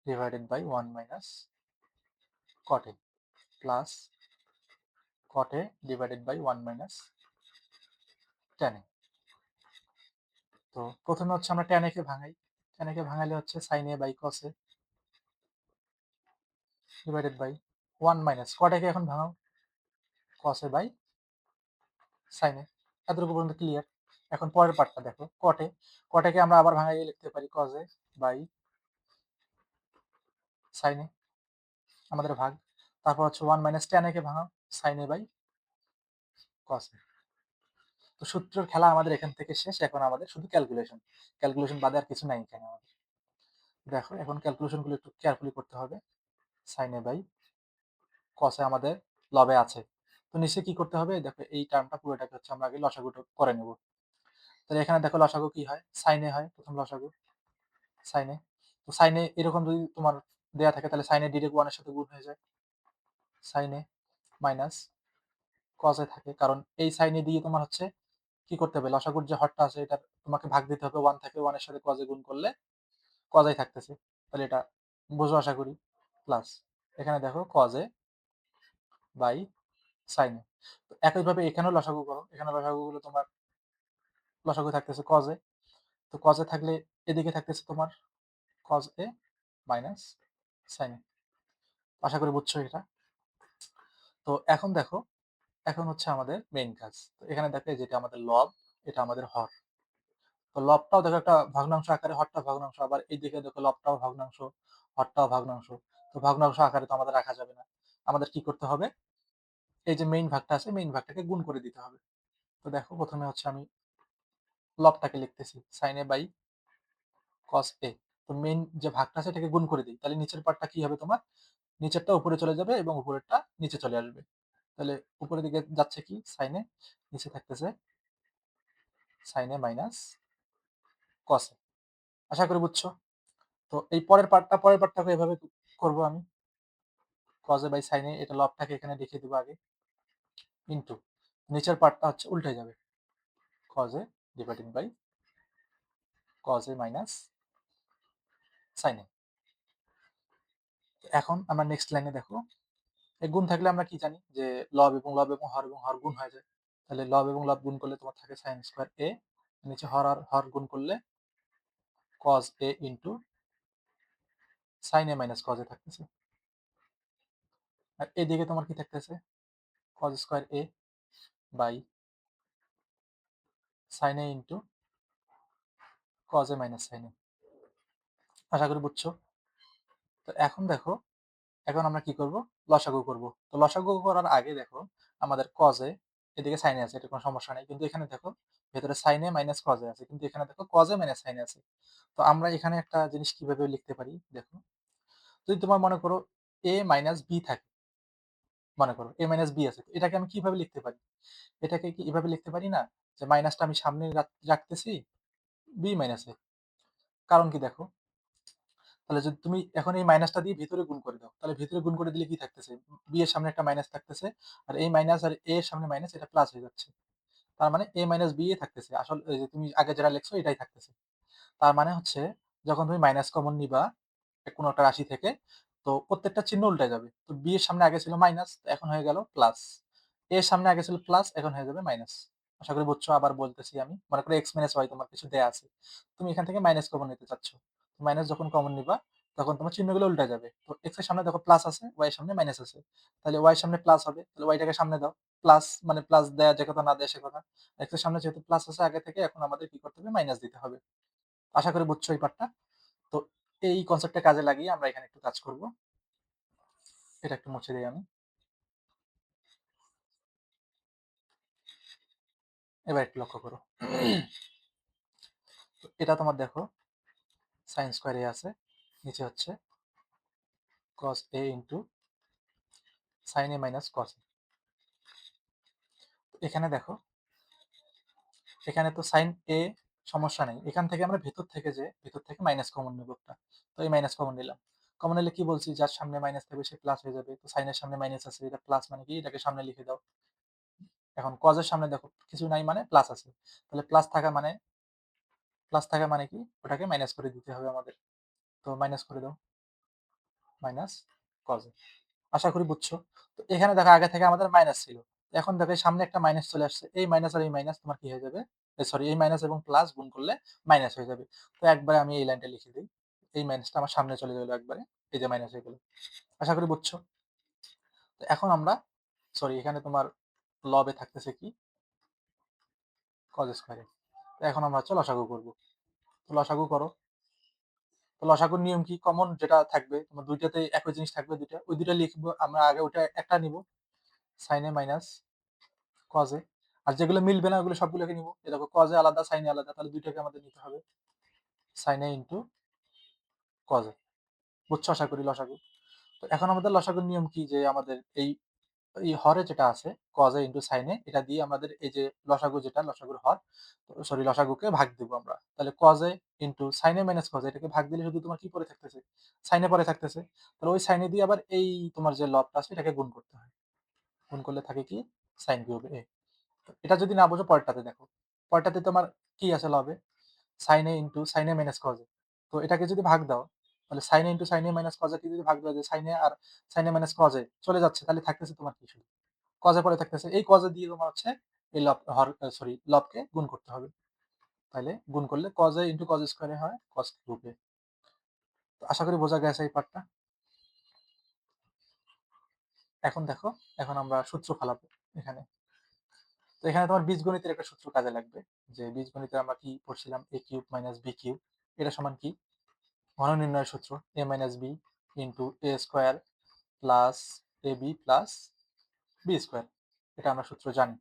divided by 1 minus cot a plus cot a divided by 1 minus tan a। তো প্রথমে হচ্ছে আমরা tan a K ভাঙাই, tan a কে ভাঙালে হচ্ছে sin a by cos a divided by 1 minus cot a কে এখন ভাঙাও, cos a by sin a। এতটুকু পর্যন্ত ক্লিয়ার। এখন পরের পার্টটা দেখো, cot a, cot a কে আমরা আবার ভাঙাইয়ে লিখতে পারি cos a by sin a, আমাদের ভাগ। তারপর হচ্ছে 1 মাইনাস tan a কে ভাঙাও, sin a by cos a। তো সূত্রের খেলা আমাদের এখান থেকে শেষ। এখন আমাদের শুধু ক্যালকুলেশন। ক্যালকুলেশন বাদে আর কিছু নাই এখানে আমাদের। দেখো এখন ক্যালকুলেশন গুলো একটু কেয়ারফুলি করতে হবে। sin a by cos a আমাদের লবে আছে। তো নিচে কি করতে হবে? দেখো এই টার্মটা পুরোটাকে হচ্ছে আমরা আগে লসাগুটা করে নেব। তাহলে এখানে দেখো লসাগু কি হয়? sin a হয় প্রথম লসাগু। sin a। তো sin a এরকম যদি তোমার দেয়া থাকে তাহলে sin a ডিরেক্ট 1 এর সাথে গুণ হয়ে যায়। sin a minus cos a থাকে। কারণ এই sin a দিয়ে তোমার হচ্ছে কি করতে হবে? লসাগুর যে হরটা আছে এটা তোমাকে ভাগ দিতে হবে 1 থেকে 1 এর সাথে cos a গুণ করলে cos a থাকতেছে। তাহলে এটা বোঝো আশা করি। প্লাস এখানে দেখো cos a by sin a। তো একইভাবে এখানেও লসাগু করো। এখানে লসাগুগুলো তোমার লসাগু থাকতেছে cos a। তো cos a থাকলে এদিকে থাকতেছে তোমার cos a minus sin a। আশা করি বুঝছো এটা। তো এখন দেখো, এখন হচ্ছে আমাদের মেইন কাজ। তো এখানে দেখো এই যেটা আমাদের লব, এটা আমাদের হর। তো লবটাও দেখো একটা ভগ্নাংশ আকারে, হরটা ভগ্নাংশ, আবার এইদিকে দেখো লবটাও ভগ্নাংশ, হরটাও ভগ্নাংশ। তো ভগ্নাংশ আকারে তো আমাদের রাখা যাবে না। আমাদের কি করতে হবে? এই যে মেইন ভাগটা আছে, মেইন ভাগটাকে গুণ করে দিতে হবে। তো দেখো প্রথমে হচ্ছে আমি লবটাকে লিখতেছি sin a by cos a। তো মেইন যে ভাগটা আছে এটাকে গুণ করে দিই। তাহলে নিচের পার্টটা কি হবে তোমার? নিচেরটা উপরে চলে যাবে এবং উপরেরটা নিচে চলে আসবে। তাহলে উপরের দিকে যাচ্ছে কি sin a, নিচে থাকতেছে sin a minus cos a। আশা করি বুঝছো। তো এই পরের পার্টটাকে এভাবে করব আমি। cos a by sin a, এটা লবটাকে এখানে লিখে দিব আগে, ইনটু নিচের পার্টটা হচ্ছে উল্টে যাবে, cos a dividing by cos a minus sin a। এখন আমরা নেক্সট লাইনে দেখো, এই গুণ থাকলে আমরা কি জানি যে লব এবং হর গুণ হয়ে যায়। তাহলে লব এবং লব গুণ করলে তোমার থাকে sin স্কয়ার a, নিচে হর আর হর গুণ করলে cos a into sin a minus cos a থাকতেছে। আর এদিকে তোমার কি থাকতেছে? cos square a by sin a into cos a minus sin a। আশা করি বুঝছো। তো এখন দেখো, এখন আমরা কি করব? লসাগু করব। তো লসাগু করার আগে দেখো আমাদের cos a, এদিকে sin a আছে, এটা কোনো সমস্যা নাই। কিন্তু এখানে দেখো ভেতরে sin a minus cos a আছে। কিন্তু এখানে দেখো cos a minus sin a আছে। তো আমরা এখানে একটা জিনিস কিভাবে লিখতে পারি দেখো। যদি তোমার মনে করো a মাইনাস b থাকে, মনে করো a মাইনাস b আছে। তো এটাকে আমি কিভাবে লিখতে পারি? এটাকে কি এভাবে লিখতে পারি না যে মাইনাসটা আমি সামনে রাখতেছি b মাইনাস a। কারণ কি দেখো, তাহলে যদি তুমি এখন এই মাইনাসটা দিয়ে ভিতরে গুণ করে দাও, তাহলে ভিতরে গুণ করে দিলে কি থাকতেছে? বি এর সামনে একটা মাইনাস থাকতেছে, আর এই মাইনাস আর এ এর সামনে মাইনাস, এটা প্লাস হয়ে যাচ্ছে। তার মানে a মাইনাস বি এ থাকতেছে। আসলে এই যে তুমি আগে যেটা লিখছো এটাই থাকতেছে। তার মানে হচ্ছে যখন তুমি মাইনাস কমন নিবা কোনো একটা রাশি থেকে, তো প্রত্যেকটা চিহ্ন উল্টে যাবে। তো বি এর সামনে আগে ছিল মাইনাস, এখন হয়ে গেল প্লাস। এর সামনে আগে ছিল প্লাস, এখন হয়ে যাবে মাইনাস। আশা করি বুঝছো। আবার বলতেছি আমি, মনে করো এক্স মাইনাস ওয়াই তোমার কিছু দেয়া আছে, তুমি এখান থেকে মাইনাস কমন নিতে চাচ্ছ। মাইনাস যখন কমন নিবা তখন তোমার চিহ্নগুলো উল্টে যাবে। তো এক্স এর সামনে দেখো প্লাস আছে, ওয়াই এর সামনে মাইনাস আছে। তাহলে ওয়াই এর সামনে প্লাস হবে, তাহলে ওয়াইটাকে সামনে দাও। প্লাস মানে প্লাস দেয়া যে কথা, না দেয়া সে কথা। এক্স এর সামনে যেহেতু প্লাস আছে আগে থেকে, এখন আমাদের কি করতে হবে? মাইনাস দিতে হবে। আশা করি বুঝছো এই পার্টটা। তো এই কনসেপ্টটা কাজে লাগিয়ে আমরা এখানে একটু কাজ করব। এটা একটু মুছে দিই আমি। এবার একটু লক্ষ্য করো। তো এটা তোমার দেখো sin স্কয়ার a আছে, নিচে হচ্ছে cos a into sin a minus cos a। এখানে দেখো, এখানে তো sin a সমস্যা নেই। এখান থেকে আমরা ভেতর থেকে মাইনাস কমন নেব একটা। তো এই মাইনাস কমন নিলাম। কমন নিলে কি বলছি? যার সামনে মাইনাস থাকবে সে প্লাস হয়ে যাবে। তো sin এর সামনে মাইনাস আছে, এটা প্লাস মানে কি? এটাকে সামনে লিখে দাও। এখন cos এর সামনে দেখো কিছু নাই মানে প্লাস আছে। তাহলে প্লাস থাকা মানে কি? ওটাকে মাইনাস করে দিতে হবে আমাদের। তো মাইনাস করে দাও, মাইনাস cos a। আশা করি বুঝছো। তো এখানে দেখো আগে থেকে আমাদের মাইনাস ছিল, এখন দেখো সামনে একটা মাইনাস চলে আসছে। এই মাইনাস আর এই মাইনাস তোমার কি হয়ে যাবে? সরি, এই মাইনাস এবং প্লাস গুণ করলে মাইনাস হয়ে যাবে। তো একবারে আমি এই লাইনটা লিখে দিই, এই মাইনাসটা আমার সামনে চলে গেলো একবারে, এই যে মাইনাস হয়ে গেলো। আশা করি বুঝছো। তো এখন আমরা, সরি, এখানে তোমার লবে থাকতেছে কি? cos square. তো এখন আমরা হচ্ছে লসাগু করবো। তো লসাগু করো। তো লসাগুর নিয়ম কি? কমন যেটা থাকবে তোমার দুইটাতে একই জিনিস থাকবে, দুইটা ওই দুইটা লিখবো আমরা আগে, ওইটা একটা নিব sin a minus cos a। আর যেগুলো মিলবে না ওগুলো সবগুলোকে নিব। এ দেখো কজে আলাদা সাইনে আলাদা, তাহলে দুইটাকে আমাদের নিতে হবে, সাইনে ইন্টু কজে। বুঝছো আশা করি লসাগু। তো এখন আমাদের লসাগুর নিয়ম কি, যে আমাদের এই এই হরে যেটা আছে কজে ইন্টু সাইনে, এটা দিয়ে আমাদের এই যে লসাগু, যেটা লসাগুর হর, সরি লসাগুকে ভাগ দিব আমরা। তাহলে কজে ইন্টু সাইনে মাইনাস কজে, এটাকে ভাগ দিলে শুধু তোমার কি পরে থাকতেছে, সাইনে পরে থাকতেছে। তাহলে ওই সাইনে দিয়ে আবার এই তোমার যে লবটা আছে এটাকে গুণ করতে হয়, গুণ করলে থাকে কি সাইন কিউব এ। এটা যদি না বোঝো পরেরটাতে দেখো, পরেরটাতে তোমার কি আছে লবে, সাইনে ইন্টু সাইনে মাইনাস কজে। তো এটাকে যদি ভাগ দাও, তাহলে সাইনে ইন্টু সাইনে মাইনাস কজে কি যদি ভাগ দাও, যে সাইনে আর সাইনে মাইনাস কজে চলে যাচ্ছে, তাহলে থাকতেছে তোমার কি শুধু কজে পরে থাকতেছে। এই কজে দিয়ে তোমার হচ্ছে এই লব হর সরি লবকে গুণ করতে হবে। তাহলে গুণ করলে কজে ইন্টু কজ স্কোয়ারে হয় কস কিউবে। তো আশা করি বোঝা গেছে এই পার্টটা। এখন দেখো, এখন আমরা সূত্র ফেলাবো এখানে। তো এখানে তোমার বীজগণিতের একটা সূত্র কাজে লাগবে, যে বীজগণিতে আমরা কি পড়ছিলাম, এ কিউব মাইনাস বি কিউব, এটা সমান কি ঘন নির্ণয়ের সূত্র, এ minus B into a square plus a b plus b square. এটা আমরা সূত্র জানি।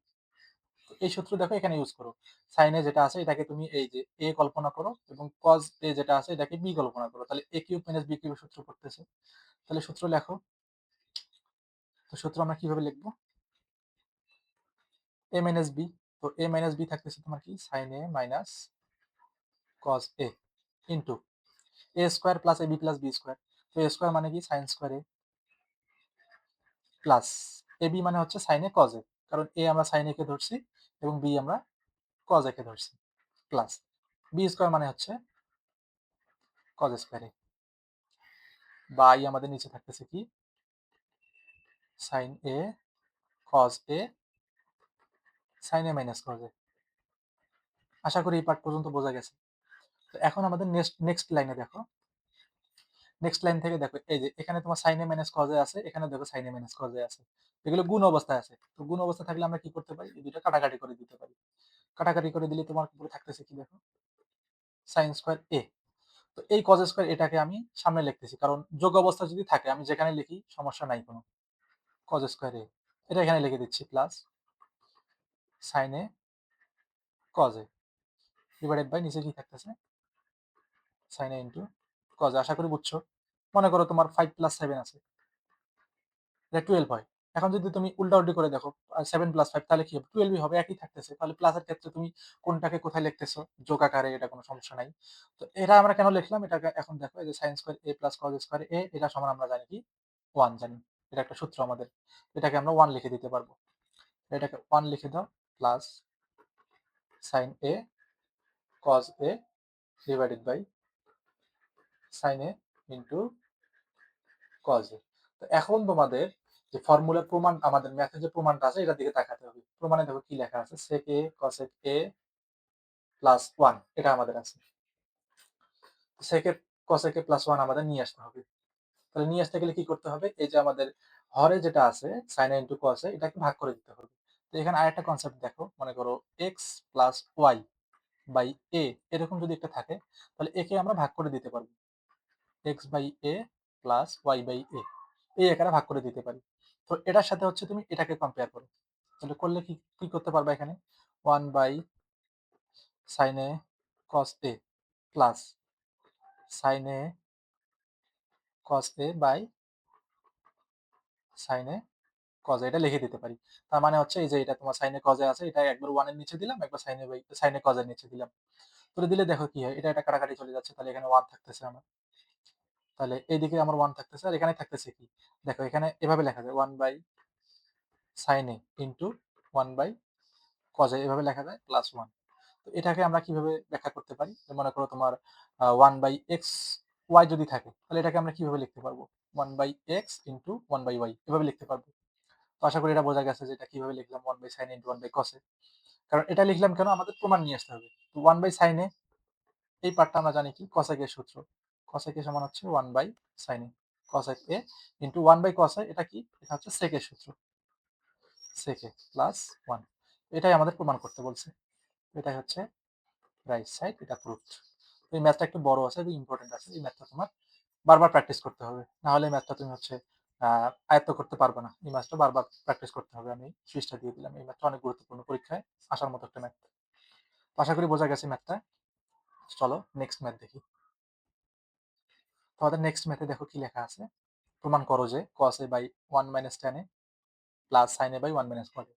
তো এই সূত্র দেখো এখানে ইউজ করো, সাইনে যেটা আছে এটাকে তুমি এই যে এ কল্পনা করো এবং কজ এ যেটা আছে এটাকে বি কল্পনা করো, তাহলে এ কিউব মাইনাস বি কিউবের সূত্র করতেছে। তাহলে সূত্র লেখো। তো সূত্র আমরা কিভাবে লিখবো, এ মাইনাস বি, তো এ মাইনাস বি থাকতেছে তোমার কি sine A minus cos a into a square plus a b plus b square. তো এ স্কোয়ার মানে কি sine square a plus a b মানে হচ্ছে সাইন এ কজ এ, কারণ এ আমরা সাইন এ কে ধরছি এবং বি আমরা কজ এ কে ধরছি, প্লাস বি স্কোয়ার মানে হচ্ছে কজ স্কোয়ার এ, বা এই আমাদের নিচে থাকতেছে কি sine A cos A sine A minus cos A. আশা করি এই পার্ট পর্যন্ত বোঝা গেছে। তো এখন আমাদের নেক্সট নেক্সট লাইনে দেখো, নেক্সট লাইন থেকে দেখো এই যে এখানে তোমার sine A minus cos a আছে, এখানে দেখো sine A minus cos a আছে, এগুলো গুণ অবস্থায় আছে। তো গুণ অবস্থা থাকলে আমরা কি করতে পারি, এই দুটো কাটাকাটি করে দিতে পারি। কাটাকাটি করে দিলে তোমার উপরে থাকতেছে কি দেখো সাইন স্কোয়ার এ। তো এই কজ স্কোয়ার এটাকে আমি সামনে লিখতেছি, কারণ যোগ অবস্থা যদি থাকে আমি যেখানে লিখি সমস্যা নাই কোনো। কজ স্কোয়ার এ এটা এখানে লিখে দিচ্ছি, plus sine A cos A divided by নিচে কি থাকতেছে sine A into cos A. আশা করি বুঝছো। মনে করো তোমার 5+7 আছে, এটা 12 হয়। এখন যদি তুমি উল্টাউল্টি করে দেখো 7+5 তাহলে কি হবে, 12ই হবে, একই থাকতেছে। তাহলে প্লাসের ক্ষেত্রে তুমি কোনটাকে কোথায় লিখতেছো, যোগ আকারে, এটা কোনো সমস্যা নাই। তো এটা আমরা কেন লিখলাম, এটাকে এখন দেখো, এই যে sign square a plus cos square এ, এটা সমান আমরা জানি কি 1 জানি, এটা একটা সূত্র আমাদের, এটাকে আমরা 1 লিখে দিতে পারবো। এটাকে 1 লিখে দাও, plus sine A cos A divided by sine A into cos a. তো এখন তোমাদের যে ফর্মুলার প্রমাণ, আমাদের ম্যাথের যে প্রমাণটা আছে এটার দিকে তাকাতে হবে। প্রমাণে দেখো কি লেখা আছে, সেক এ কসেক এ প্লাস 1 এটা আমাদের আছে। সেক এ কসেক এ প্লাস 1 আমাদের নিয়ে আসতে হবে। তাহলে নিয়ে আসতে গেলে কি করতে হবে, এই যে আমাদের হরে যেটা আছে সাইন এ ইন্টু কস এ, এটাকে ভাগ করে দিতে হবে। তো এখানে আরেকটা কনসেপ্ট দেখো, মনে করো এক্স প্লাস ওয়াই বাই এ এরকম যদি একটা থাকে, তাহলে একে আমরা ভাগ করে দিতে পারবো, X by A plus Y by A, এই একারা ভাগ করে দিতে পারি। তো এটার সাথে হচ্ছে তুমি এটাকে কম্পেয়ার করো, তাহলে করলে কি কি করতে পারবা, এখানে 1 by sine a cos a plus sine a cos A by sine A cos a, এটা লিখে দিতে পারি। তার মানে হচ্ছে এই যে এটা তোমার সাইন এ কজ এ আছে, এটা একবার 1 এর নিচে দিলাম, একবার sine A by sine A cos এর নিচে দিলাম। করে দিলে দেখো কি হয়, এটা এটা কাটাকাটি চলে যাচ্ছে, তাহলে এখানে 1 থাকতেছে আমার। তাহলে এইদিকে আমার 1 থাকতেছে, আর এখানে থাকতেছে কি দেখো, এখানে এভাবে লেখা যায় 1 by sine A into 1 by cos a, এভাবে লেখা যায় প্লাস 1। তো এটাকে আমরা কিভাবে ব্যাখ্যা করতে পারি, মনে করো তোমার 1 বাই এক্স ওয়াই যদি থাকে, তাহলে এটাকে আমরা কিভাবে লিখতে পারবো, 1 by x into 1 by y এভাবে লিখতে পারবো। তো আশা করি এটা বোঝা গেছে যে এটা কিভাবে লিখলাম 1 by sine into 1 by cos A. কারণ এটা লিখলাম কেন, আমাদের প্রমাণ নিয়ে আসতে হবে। তো 1 বাই সাইন এ এই পার্টটা আমরা জানি কি কসেক এর সূত্র, কসেক এ সমান হচ্ছে 1 by sine A cosec A into 1 by cos A, এটা কি, এটা হচ্ছে সেক এর সূত্র, সেক এ প্লাস 1। এটাই আমাদের প্রমাণ করতে বলছে, এটাই হচ্ছে রাইট সাইড, এটা প্রুফড। এই ম্যাথটা একটু বড় আছে এবং ইম্পর্টেন্ট আছে, এই ম্যাথটা তোমার বারবার প্র্যাকটিস করতে হবে, না হলে ম্যাথটা তুমি হচ্ছে আয়ত্ত করতে পারবে না। এই ম্যাথটা বারবার প্র্যাকটিস করতে হবে। আমি সুইচটা দিয়ে দিলাম। এই ম্যাথটা অনেক গুরুত্বপূর্ণ, পরীক্ষায় আসার মতো একটা ম্যাথ। তো আশা করি বোঝা গেছে ম্যাথটা। চলো নেক্সট ম্যাথ দেখি। তোমাদের নেক্সট ম্যাথে দেখো কি লেখা আছে। প্রমাণ করো যে cos a by 1 minus tan a plus sin a by 1 minus cot a।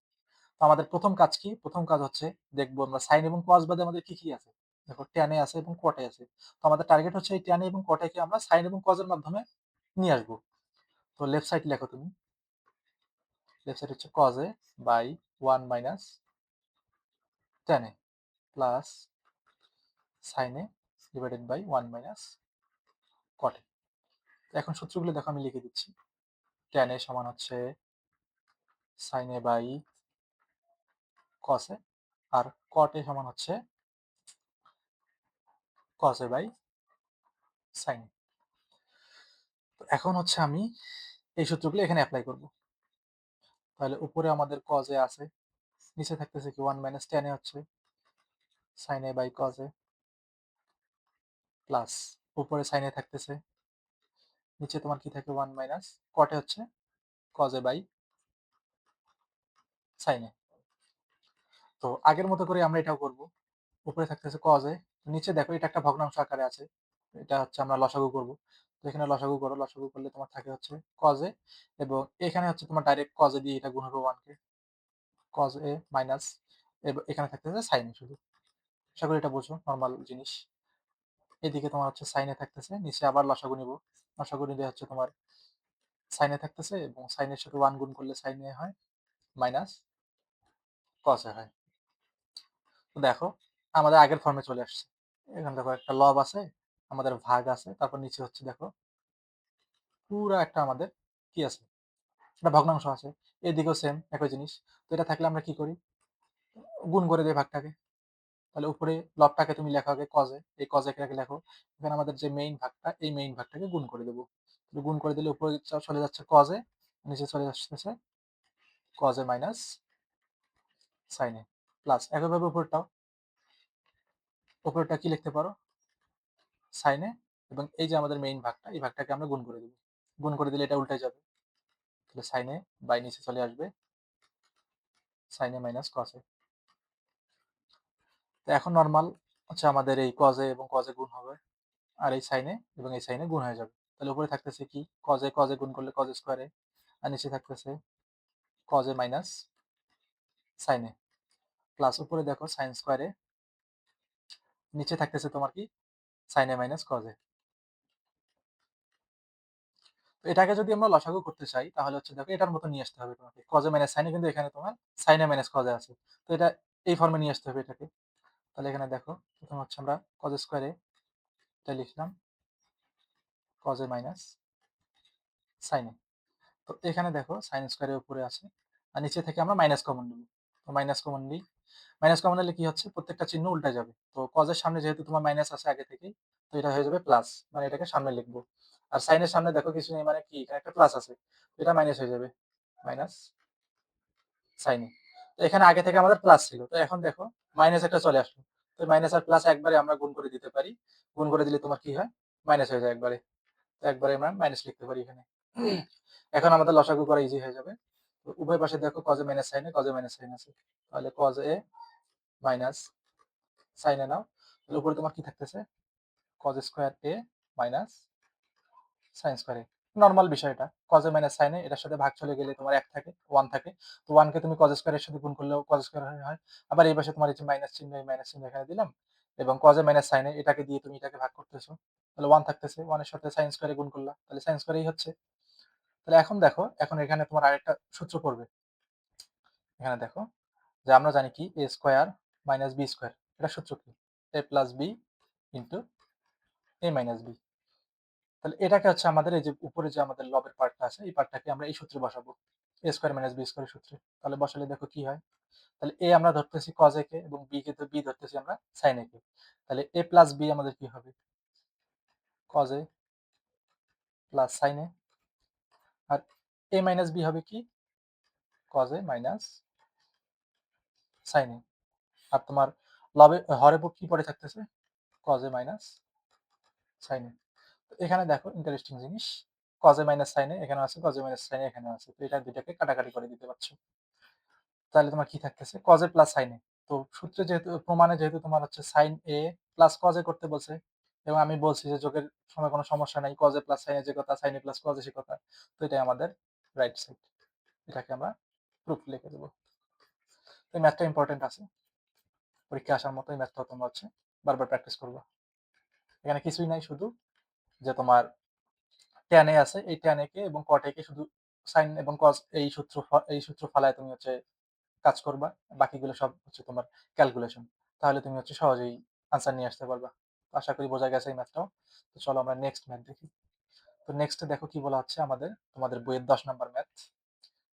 তো আমাদের প্রথম কাজ কি? প্রথম কাজ হচ্ছে দেখবো আমরা sin এবং cos বাদে আমাদের কি, কি আছে? দেখো tan a আছে এবং cot a আছে। তো আমাদের টার্গেট হচ্ছে এই tan a এবং cot a কে আমরা sin এবং cos এর মাধ্যমে নিয়ে আসবো। তো লেফট সাইড লেখো তুমি। লেফট সাইড হচ্ছে cos a by 1 minus tan a plus sin a divided by 1 minus cot a। এখন সূত্রগুলো দেখো আমি লিখে দিচ্ছি। tan a সমান হচ্ছে sin a by cos a, আর cot a সমান হচ্ছে cos a by sin a। তো এখন হচ্ছে আমি এই সূত্রগুলো এখানে অ্যাপ্লাই করব। তাহলে উপরে আমাদের cos a আছে, নিচে থাকতেছে কি 1 মাইনাস tan a হচ্ছে sin a by cos a, plus উপরে sin a থাকতেছে, নিচে তোমার কি থাকে 1 মাইনাস cot a হচ্ছে cos a by sin a। তো আগের মতো করে আমরা এটাও করব। উপরে থাকতেছে cos a, নিচে দেখো এটা একটা ভগ্নাংশ আকারে আছে, এটা হচ্ছে আমরা লসাগু করব। তো এখানে লসাগু করো, লসাগু করলে তোমার থাকে হচ্ছে cos a, এবং এখানে হচ্ছে তোমার ডাইরেক্ট cos a দিয়ে এটা গুণ হবে 1 কে, cos a মাইনাস এখানে থাকতেছে sin a শুধু। আশা করি এটা বোঝো, নরমাল জিনিস। এদিকে তোমার হচ্ছে sin a থাকতেছে, নিচে আবার লসাগু নিব। লসাগু নিলে হচ্ছে তোমার sin a থাকতেছে এবং sin এর সাথে 1 গুণ করলে sin a হয় মাইনাস cos a হয়। তো দেখো আমাদের আগের ফর্মে চলে আসছে। এখানে দেখো একটা লব আছে, আমাদের ভাগ আছে, তারপর নিচে হচ্ছে দেখো পুরা একটা আমাদের কি আছে, একটা ভগ্নাংশ আছে। এদিকেও সেম একই জিনিস। তো এটা থাকলে আমরা কি করি, গুণ করে দেই ভাগটাকে। তাহলে উপরে লবটাকে তুমি লেখো আগে cos a, এই cos a কে লেখো। এখানে আমাদের যে মেইন ভাগটা, এই মেইন ভাগটাকে গুণ করে দেবো। গুণ করে দিলে উপরে চলে যাচ্ছে cos a, নিচে চলে আসতেছে cos a minus sin a, plus একইভাবে উপরেরটা কি লিখতে পারো, sin a, এবং এই যে আমাদের মেইন ভাগটা, এই ভাগটাকে আমরা গুণ করে দেবো। গুণ করে দিলে এটা উল্টে যাবে। তাহলে sin a বাই নিচে চলে আসবে sin a minus cos a। তো এখন নরমাল হচ্ছে আমাদের এই cos a এবং cos a গুণ হবে, আর এই sin a এবং এই sin a গুণ হয়ে যাবে। তাহলে উপরে থাকতেছে কি cos a গুণ করলে cos স্কয়ার a, আর নিচে থাকতেছে cos a minus sin a, plus উপরে দেখো sin স্কয়ার a, নিচে থাকতেছে তোমার কি sin a minus cos a। তো এটাকে যদি আমরা লসাগু করতে চাই তাহলে হচ্ছে দেখো এটার মতো নিয়ে আসতে হবে তোমাকে। cos a minus sin a, কিন্তু এখানে তোমার sin a minus cos a আছে। তো এটা এই ফর্মে নিয়ে আসতে হবে এটাকে। তাহলে এখানে দেখো প্রথম হচ্ছে আমরা cos স্কয়ার a এটা লিখলাম cos a minus sin a। তো এখানে দেখো sin স্কয়ার এর উপরে আছে, আর নিচে থেকে আমরা মাইনাস কমন নেব। তো মাইনাস কমন নিই। মাইনাস কমন নিলে কি হচ্ছে, প্রত্যেকটা চিহ্ন উল্টে যাবে। তো cos এর সামনে যেহেতু তোমার মাইনাস আছে আগে থেকেই, তো এটা হয়ে যাবে প্লাস, মানে এটাকে সামনে লিখবো। আর sin এর সামনে দেখো কিছু নেই, মানে কি এখানে একটা প্লাস আছে, তো এটা মাইনাস হয়ে যাবে, মাইনাস sin এ। তো এখানে আগে থেকে আমাদের প্লাস ছিল, তো এখন দেখো মাইনাস একটা চলে আসলো। তো মাইনাস আর প্লাস একবারে আমরা গুণ করে দিতে পারি। গুণ করে দিলে তোমার কি হয়, মাইনাস হয়ে যায় একবারে। তো একবারে আমরা মাইনাস লিখতে পারি এখানে। এখন আমাদের লসাগু করা ইজি হয়ে যাবে। তো উভয় পাশে দেখো cos a minus sin a, cos a minus sin আছে। তাহলে cos a minus sin a নাও। তাহলে উপরে তোমার কি থাকতেছে, cos square a minus sin square a। Normal বিষয় এটা। cos a minus sin a, এটার সাথে ভাগ চলে গেলে তোমার 1 থাকে, 1 থাকে। তো 1 কে তুমি cos স্কয়ার এর সাথে গুণ করলেও cos স্কয়ার হয়। আবার এই পাশে তোমার এই যে মাইনাস চিহ্ন, এই মাইনাস চিহ্ন এখানে দিলাম, এবং cos a minus sin a এটাকে দিয়ে তুমি এটাকে ভাগ করতেছো। তাহলে 1 থাকতেছে, 1 এর সাথে sin স্কয়ার এ গুণ করলা, তাহলে sin স্কয়ার এই হচ্ছে। তাহলে এখন দেখো, এখন এখানে তোমার আরেকটা সূত্র পড়বে। এখানে দেখো যে আমরা জানি কি a square minus b square, এটা সূত্র কি, a plus b into a minus b। তাহলে এটাকে হচ্ছে আমাদের এই যে উপরে যে আমাদের লবের পার্টটা আছে, এই পার্টটাকে আমরা এই সূত্রে বসাবো, a স্কয়ার মাইনাস b স্কয়ারের সূত্রে। তাহলে বসালে দেখো কি হয়। তাহলে a আমরা ধরতেছি cos a কে, এবং b কে তো b ধরতেছি আমরা sin a কে। তাহলে a প্লাস b আমাদের কি হবে, cos a plus sin a, আর a মাইনাস b হবে কি, cos a minus sin a। আর তোমার লবে হরে কি পড়ে থাকতেছে, cos a minus sin a। তো এখানে দেখো ইন্টারেস্টিং জিনিস, কজে মাইনাস সাইনে এখানে আছে, কজে মাইনাস সাইনে এখানে আছে। তো এটা দুইটাকে কাটাকাটি করে দিতে পারছো। তাহলে তোমার কি থাকতেছে? কজে প্লাস সাইনে। তো সূত্রে যেহেতু প্রমাণে যেহেতু তোমার হচ্ছে সাইন এ প্লাস কজে করতে বলছে, এবং আমি বলছি যে যোগের সময় কোনো সমস্যা নাই, কজে প্লাস সাইনে যে কথা, সাইনে প্লাস কজে সে কথা। তো এটাই আমাদের রাইট সাইড। এটাকে আমরা প্রুফ লিখে দেবো। এই ম্যাথটা ইম্পর্টেন্ট আছে, পরীক্ষা আসার মতো এই ম্যাথটা তোমরা হচ্ছে বারবার প্র্যাকটিস করবা। এখানে কিছুই নাই, শুধু যে তোমার ট্যান এ আছে, এই ট্যান এ কে এবং কট এ কে শুধু সাইন এবং কজ এই সূত্র ফালায় তুমি হচ্ছে কাজ করবা। বাকিগুলো সব হচ্ছে তোমার ক্যালকুলেশন। তাহলে তুমি হচ্ছে সহজেই আনসার নিয়ে আসতে পারবা। আশা করি বোঝা গেছে এই ম্যাথটাও। তো চলো আমরা নেক্সট ম্যাথ দেখি। তো নেক্সটে দেখো কি বলা হচ্ছে আমাদের, তোমাদের বইয়ের 10 নাম্বার ম্যাথ।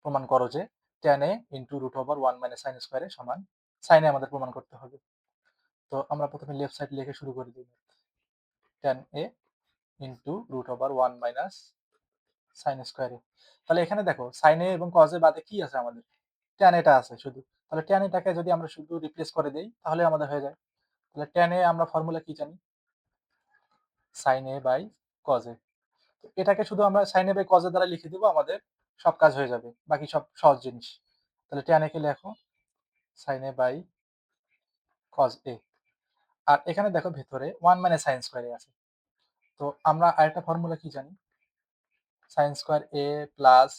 প্রমাণ করো যে tan a into root over 1 minus sine স্কোয়ারে সমান, সাইনে আমাদের প্রমাণ করতে হবে। তো আমরা প্রথমে লেফট সাইড লিখে শুরু করে দিই। tan a into root over 1 minus sine স্কোয়ারে। তাহলে এখানে দেখো সাইন এ এবং কজে বাদে কি আছে আমাদের, ট্যান এটা আছে শুধু। তাহলে ট্যান এটাকে যদি আমরা শুধু রিপ্লেস করে দেই তাহলে আমাদের হয়ে যায়। তাহলে ট্যান এ আমরা ফর্মুলা কি জানি, sine A by cos a. এটাকে শুধু আমরা sine A by cos a দ্বারা লিখে দিব, আমাদের সব কাজ হয়ে যাবে, বাকি সব সহজ জিনিস। তাহলে ট্যান এ কে লেখো sine A by cos A. আর এখানে দেখো ভেতরে 1 মানে সাইন স্কোয়ারে আছে। তো আমরা আরেকটা ফর্মুলা কি জানি, sign square a plus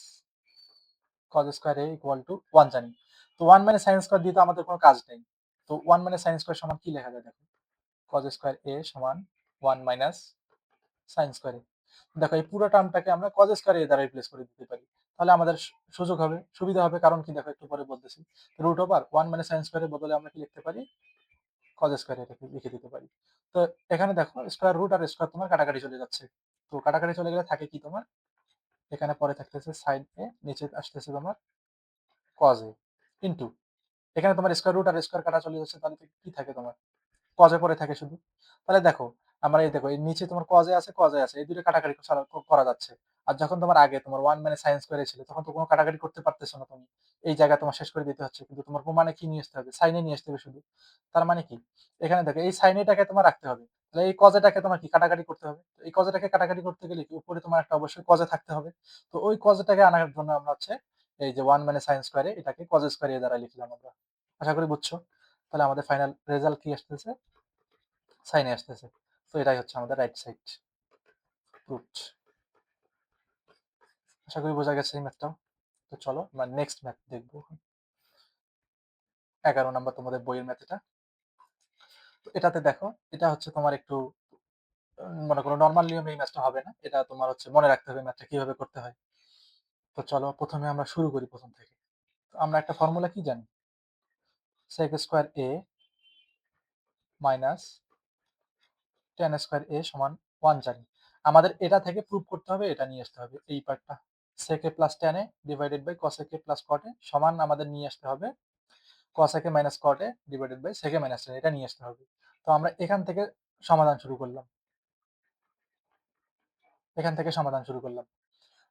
cos square A equal to 1 জানি। তো 1 মানে সাইন স্কোয়ার দিয়ে তো আমাদের কোনো কাজ নেই। তো 1 মানে সাইন স্কোয়ার সমান কি লেখা যায় দেখো, কজ স্কোয়ার এ সমান 1 মাইনাস সাইন স্কোয়ার এ। দেখো এই পুরো টার্মটাকে আমরা কজ স্কোয়ার এ দ্বারা রিপ্লেস করে দিতে পারি। তাহলে আমাদের সুযোগ হবে, সুবিধা হবে, কারণ কি দেখো একটু পরে বলতেছি। রুট ওভার 1 মানে সাইন স্কোয়ার এর বদলে আমরা কি লিখতে পারি, কজ স্কোয়ার এটাকে লিখে দিতে পারি। তো এখানে দেখো স্কোয়ার রুট আর স্কোয়ার তোমার কাটাকাটি চলে যাচ্ছে। তো কাটাকাটি চলে গেলে থাকে কি তোমার, এখানে পরে থাকতেছে সাইন এ, নিচে আসতেছে তোমার কজ এ ইন্টু, এখানে তোমার স্কোয়ার রুট আর স্কোয়ার কাটা চলে যাচ্ছে, তাহলে কি থাকে তোমার, কজে পরে থাকে শুধু। তাহলে দেখো আমরা এই দেখো এই নিচে তোমার কজে আছে, কজে আছে, এই দুটো কাটাকাটি করা যাচ্ছে। আর যখন তোমার আগে তোমার 1 মানে সাইন স্কোয়ারে ছিল তখন তো কোনো কাটাকাটি করতে পারতেছো না তুমি, এই জায়গা তোমার শেষ করে দিতে হচ্ছে। কিন্তু তোমার প্রমাণে কি নিয়ে আসতে হবে, সাইনে নিয়ে আসতে হবে শুধু। তার মানে কি, এখানে দেখো এই সাইনেটাকে তোমার রাখতে হবে, তাহলে এই কজেটাকে তোমার কি কাটাকাটি করতে হবে। তো এই কজেটাকে কাটাকাটি করতে গেলে কি উপরে তোমার একটা অবশ্যই কজে থাকতে হবে। তো ওই কজেটাকে আনার জন্য আমরা হচ্ছে এই যে 1 মানে সাইন স্কোয়ারে এটাকে কজ স্কোয়ারে দ্বারা লিখলাম আমরা। আশা করি বুঝছো। তাহলে আমাদের ফাইনাল রেজাল্ট কি আসতেছে, সাইনে আসতেছে। তো এটাই হচ্ছে আমাদের রাইট সাইড রুট। আশা করি বোঝা গেছে এই ম্যাথটাও। তো চলো আমরা নেক্সট ম্যাথ দেখবো। 11 নাম্বার তোমাদের বইয়ের ম্যাথ এটা। তো এটাতে দেখো এটা হচ্ছে তোমার একটু মনে করো নর্মাল নিয়মে এই ম্যাথটা হবে না, এটা তোমার হচ্ছে মনে রাখতে হবে ম্যাথটা কিভাবে করতে হয়। তো চলো প্রথমে আমরা শুরু করি প্রথম থেকে। তো আমরা একটা ফর্মুলা কি জানি, সেক স্কোয়ার এ মাইনাস টেন স্কোয়ার এ সমান 1 জানি। আমাদের এটা থেকে প্রুভ করতে হবে, এটা নিয়ে আসতে হবে এই পার্টটা, sec plus tan A divided by cosec plus cot সমান আমাদের নিয়ে আসতে হবে cosec minus cot divided by sec minus tan, এটা নিয়ে আসতে হবে। তো আমরা এখান থেকে সমাধান শুরু করলাম, এখান থেকে সমাধান শুরু করলাম।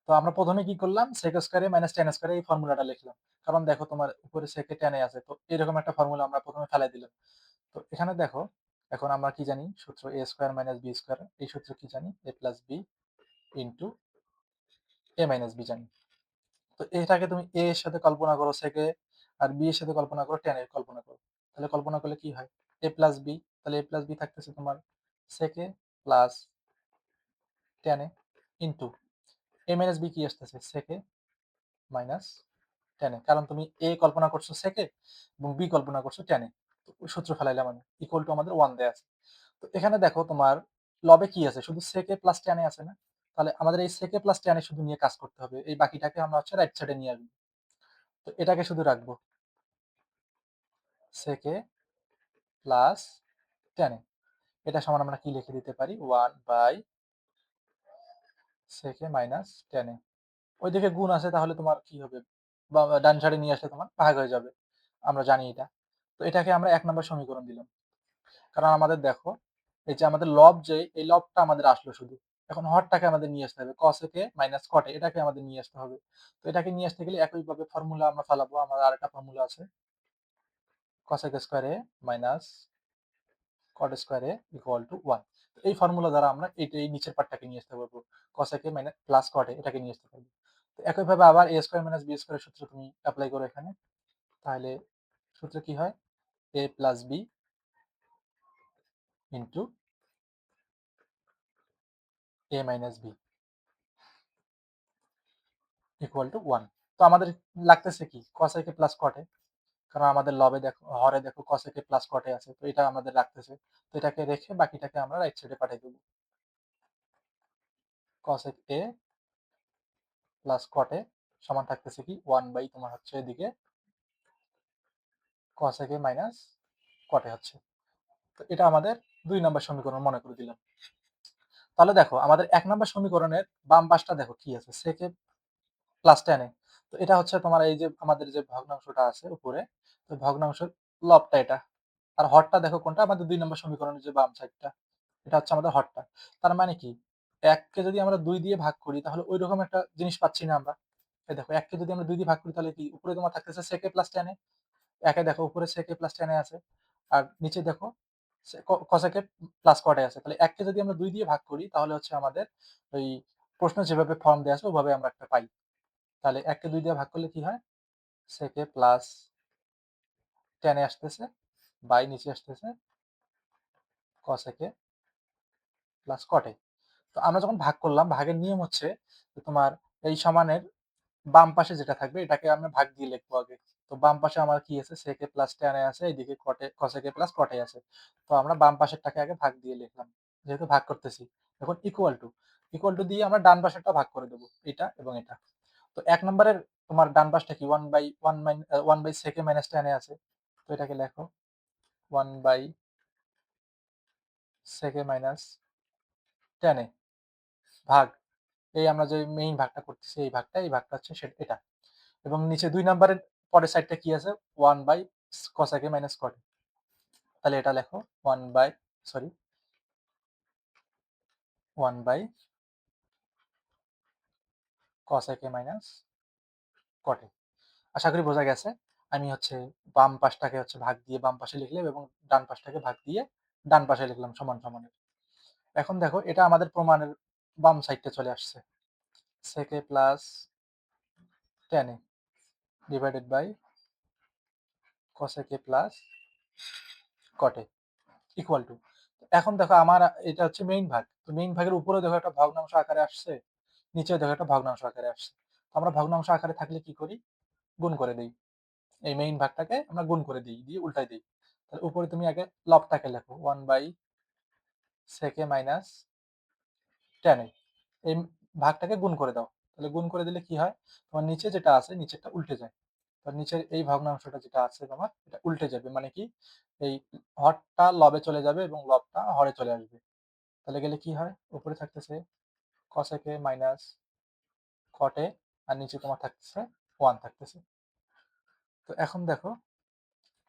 তো আমরা প্রথমে কি করলাম, সেক স্কোয়ারে মাইনাস টেন স্কোয়ারে এই ফর্মুলাটা লিখলাম, কারণ দেখো তোমার উপরে সেকে টেনে আছে, তো এরকম একটা ফর্মুলা আমরা প্রথমে ফেলাই দিলাম। তো এখানে দেখো এখন আমরা কি জানি সূত্র, এ স্কোয়ার মাইনাস বি স্কোয়ার, এই সূত্র কি জানি, এ প্লাস বি ইন্টু এ মাইনাস বি জানি। তো এটাকে তুমি এ এর সাথে কল্পনা করো সেকে, আর বি এর সাথে কল্পনা করো টেন এর কল্পনা করো। তাহলে কল্পনা করলে কি হয়, এ প্লাস বি, তাহলে এ প্লাস বি থাকতেছে তোমার সেকে প্লাস টেন এ ইন্টু এ মাইনাস বি কি আসতেছে সেকে মাইনাস টেন এ, কারণ তুমি এ কল্পনা করছো সেকে এবং বি কল্পনা করছো টেন এ। তো ওই সূত্র ফেলাইলাম আমি, ইকুয়াল টু আমাদের 1 দেয়া আছে। তো এখানে দেখো তোমার লবে কি আছে, শুধু সেকে প্লাস টেন এ আছে না, তাহলে আমাদের এই সেকে প্লাস টেন এ শুধু নিয়ে কাজ করতে হবে, এই বাকিটাকে আমরা হচ্ছে রাইট সাইডে নিয়ে আসবো। তো এটাকে শুধু রাখবো সেকে প্লাস টেন এ, এটা সমান আমরা কি লিখে দিতে পারি, 1 বাই সেকে মাইনাস টেন এ। ওইদিকে গুণ আছে তাহলে তোমার কি হবে, বা ডান সাইডে নিয়ে আসলে তোমার ভাগ হয়ে যাবে, আমরা জানি এটা। তো এটাকে আমরা 1 নম্বর সমীকরণ দিলাম, কারণ আমাদের দেখো এই যে আমাদের লব, যে এই লবটা আমাদের আসলো শুধু, এখন হরটাকে আমাদের নিয়ে আসতে হবে, কসেকে মাইনাস কটে এটাকে আমাদের নিয়ে আসতে হবে। তো এটাকে নিয়ে আসতে গেলে একইভাবে ফর্মুলা আমরা ফেলাবো, আমার আরেকটা ফর্মুলা আছে, কসেক স্কোয়ারে মাইনাস কট স্কোয়ারে ইকুয়াল টু 1। এই ফর্মুলা দ্বারা আমরা এই নিচের পার্টটাকে নিয়ে আসতে পারবো, cos a minus plus cot a এটাকে নিয়ে আসতে পারবো। তো একইভাবে আবার a স্কয়ার মাইনাস b স্কয়ারের সূত্র তুমি অ্যাপ্লাই করো এখানে, তাহলে সূত্র কি হয়, a plus b into a minus b equal to 1। তো আমাদের লাগতেছে কি, cos a plus cot a, কারণ আমাদের লবে দেখো, হরে দেখো cos a plus cot a আছে, তো এটা আমাদের রাখতেছে। তো এটাকে রেখে বাকিটাকে আমরা রাইট সাইডে পাঠিয়ে দেবো, cos a plus cot a সমান থাকতেছে কি 1 বাই তোমার হচ্ছে এদিকে cos a minus cot a হচ্ছে। তো এটা আমাদের ২ নম্বর সমীকরণ মনে করে দিলাম। তাহলে দেখো আমাদের ১ নম্বর সমীকরণের বাম পাশটা দেখো কি আছে, sec a plus tan a। তো এটা হচ্ছে তোমার এই যে আমাদের যে ভগ্নাংশটা আছে উপরে, তো ভগ্নাংশের লবটা এটা। আর হরটা দেখো কোনটা, আমাদের ২ নম্বর সমীকরণের যে বাম সাইডটা, এটা হচ্ছে আমাদের হরটা। তার মানে কি, ১ কে যদি আমরা ২ দিয়ে ভাগ করি তাহলে ঐরকম একটা জিনিস পাচ্ছি না আমরা। এই দেখো ১ কে যদি আমরা ২ দিয়ে ভাগ করি তাহলে কি উপরে তোমার থাকতেছে sec a plus tan a, একে দেখো উপরে sec a plus tan a আছে, আর নিচে দেখো cos a plus cot a আছে। তাহলে ১ কে যদি আমরা ২ দিয়ে ভাগ করি তাহলে হচ্ছে আমাদের ওই প্রশ্ন যেভাবে ফর্ম দেয়া আছে ওভাবে আমরা একটা পাই। তাহলে ১ কে ২ দিয়ে ভাগ করলে কি হয়, sec a plus tan a আসতেছে, বাই নিচে আসতেছে cos a plus cot a। তো আমরা যখন ভাগ করলাম, ভাগের নিয়ম হচ্ছে যে তোমার এই সমানের বাম পাশে যেটা থাকবে এটাকে আমরা ভাগ দিয়ে লিখবো আগে। তো বাম পাশে আমার কি আছে, sec a plus tan a আছে, এইদিকে cos a plus cot a আছে। তো আমরা বাম পাশেরটাকে আগে ভাগ দিয়ে লিখলাম, যেহেতু ভাগ করতেছি। এখন ইকুয়াল টু দিয়ে আমরা ডান পাশেরটা ভাগ করে দেবো, এটা এবং এটা। তো ১ নম্বরের তোমার ডান পাশটা কি 1 by sec a minus tan a আছে। তো এটাকে লেখো 1 by sec a minus tan a ভাগ এই আমরা যে মেইন ভাগটা করতেছি এই ভাগটা হচ্ছে এটা। এবং নিচে ২ নাম্বারের পরের সাইডটা কি আছে, 1 by cos a minus cot a। তাহলে এটা লেখো 1 by sorry 1 by cos a minus cot a। আশা করি বোঝা গেছে। আমি হচ্ছে বাম পাশটাকে হচ্ছে ভাগ দিয়ে বাম পাশে লিখলাম এবং ডান পাশটাকে ভাগ দিয়ে ডান পাশে লিখলাম সমান সমানে। এখন দেখো এটা আমাদের প্রমাণের বাম সাইডটা চলে আসছে, sec a plus tan a divided by cos a plus cot a equal to. এখন দেখো আমার এটা হচ্ছে মেইন ভাগ। তো মেইন ভাগের উপরে দেখো একটা ভগ্নাংশ আকারে আসছে, নিচেও দেখো একটা ভগ্নাংশ আকারে আসছে। তো আমরা ভগ্নাংশ আকারে থাকলে কি করি, গুণ করে দেই। এই মেইন ভাগটাকে আমরা গুণ করে দিই, দিয়ে উল্টাই দিই। তাহলে উপরে তুমি আগে লবটাকে লেখো 1 by sec a minus tan a। এই ভাগটাকে গুণ করে দাও। তাহলে গুণ করে দিলে কি হয়, তোমার নিচে যেটা আছে নিচেরটা উল্টে যায়। তো নিচের এই ভগ্নাংশটা যেটা আছে তোমার এটা উল্টে যাবে, মানে কি এই হরটা লবে চলে যাবে এবং লবটা হরে চলে আসবে। তাহলে গেলে কি হয়, উপরে থাকতেছে cos a minus cot a আর নিচে তোমার থাকতেছে 1 থাকতেছে। তো এখন দেখো,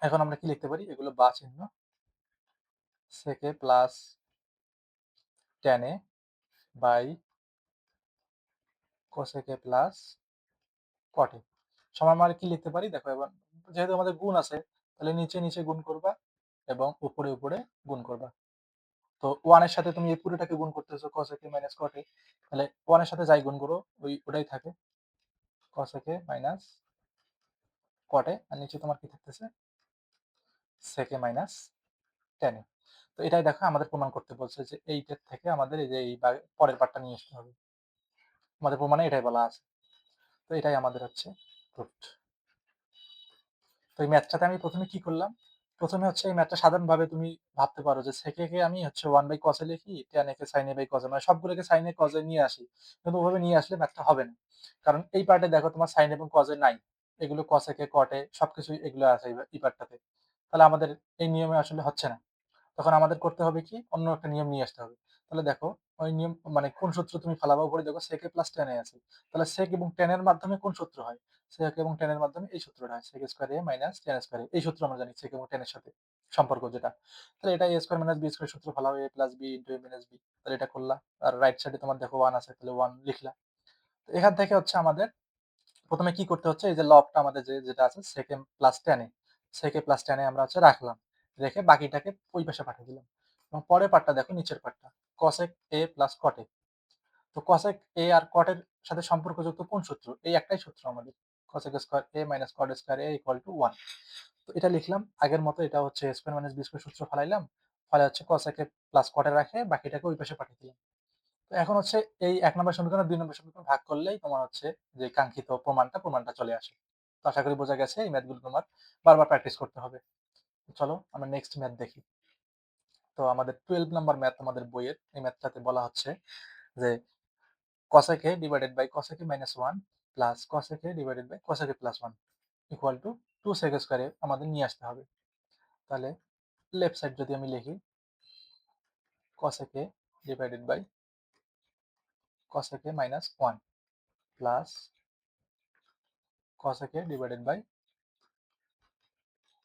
এখন আমরা কি লিখতে পারি, এগুলো বা চিহ্ন, sec a plus tan a by cos a plus cot a সমান আমরা কি লিখতে পারি দেখো। এবার যেহেতু আমাদের গুণ আছে তাহলে নিচে নিচে গুণ করবা এবং উপরে উপরে গুণ করবা। তো 1 এর সাথে তুমি এই পুরোটাকে গুণ করতেছো cos a minus cot a, তাহলে 1 এর সাথে যাই গুণ করো ওটাই থাকে, cos a minus cot a আর নিচে তোমার কি থাকতেছে sec a minus tan a। তো এটাই দেখো আমাদের প্রমাণ করতে বলছে যে এইটার থেকে আমাদের এই যে এই পরের পার্টটা নিয়ে আসতে হবে। আমাদের প্রমাণে এটাই বলা আছে। তো এটাই আমাদের হচ্ছে প্রুফড। তো এই ম্যাথটাতে আমি প্রথমে কি করলাম, প্রথমে হচ্ছে এই ম্যাথটা সাধারণভাবে তুমি ভাবতে পারো যে sec a আমি হচ্ছে 1 বাই cos a লিখি, tan a কে sin a by cos a, মানে সবগুলোকে sin a cos a নিয়ে আসি। কিন্তু ওভাবে নিয়ে আসলে ম্যাথটা হবে না। কারণ এই পার্টে দেখো তোমার sin এবং cos a নাই। এগুলো cos a cot a সবকিছুই এগুলো আছে এই পার্টটাতে। তাহলে আমাদের এই নিয়মে আসলে হচ্ছে না। তখন আমাদের করতে হবে কি, অন্য একটা নিয়ম নিয়ে আসতে হবে। তাহলে দেখো ওই নিয়ম মানে কোন সূত্র তুমি ফালাবা, উপরে দেখো sec a plus tan a আছে। তাহলে sec এবং tan এর মাধ্যমে কোন সূত্র হয়, sec এবং tan এর মাধ্যমে এই সূত্রটা হয়, sec square a minus tan square a। এই সূত্র আমরা জানি sec এবং tan এর সাথে সম্পর্ক যেটা। তাহলে এটা a square minus b square সূত্র ফালাও, a plus b into a minus b। তাহলে এটা করলা, আর রাইট সাইডে তোমার দেখো 1 আছে, তাহলে 1 লিখলা। তো এখান থেকে হচ্ছে আমাদের প্রথমে কি করতে হচ্ছে, এই যে লবটা আমাদের যেটা আছে sec plus tan a, sec plus tan a আমরা হচ্ছে রাখলাম, রেখে বাকিটাকে ওই পাশে পাঠিয়ে দিলাম। এবং পরের পার্টটা দেখো, নিচের পার্টটা cosec a plus cot a। তো cosec a আর cot এর সাথে সম্পর্কযুক্ত কোন সূত্র? এই একটাই সূত্র আমাদের, cosec square a minus cot square a equal two 1। তো এটা লিখলাম আগের মতো, এটা হচ্ছে a square minus b square সূত্র ফালাইলাম, ফলে হচ্ছে cosec a প্লাস cot এ রাখে বাকিটাকে ওই পাশে পাঠিয়ে দিলাম। তো এখন হচ্ছে এই ১ নম্বর সমীকরণ ২ নম্বর সমীকরণ ভাগ করলেই তোমার হচ্ছে যে কাঙ্ক্ষিত প্রমাণটা চলে আসে। তো আশা করি বোঝা গেছে, এই ম্যাথগুলো তোমার বারবার প্র্যাকটিস করতে হবে। চলো আমরা নেক্সট ম্যাথ দেখি। তো আমাদের 12 নাম্বার ম্যাথ আমাদের বইয়ের, এই ম্যাথটাতে বলা হচ্ছে যে cosec a divided by cosec a minus 1 প্লাস cosec a divided by cosec a plus 1 equal to 2 sec স্কয়ারে আমাদের নিয়ে আসতে হবে। তাহলে লেফট সাইড যদি আমি লিখি, cosec a divided by cosec a minus 1 প্লাস cosec a divided by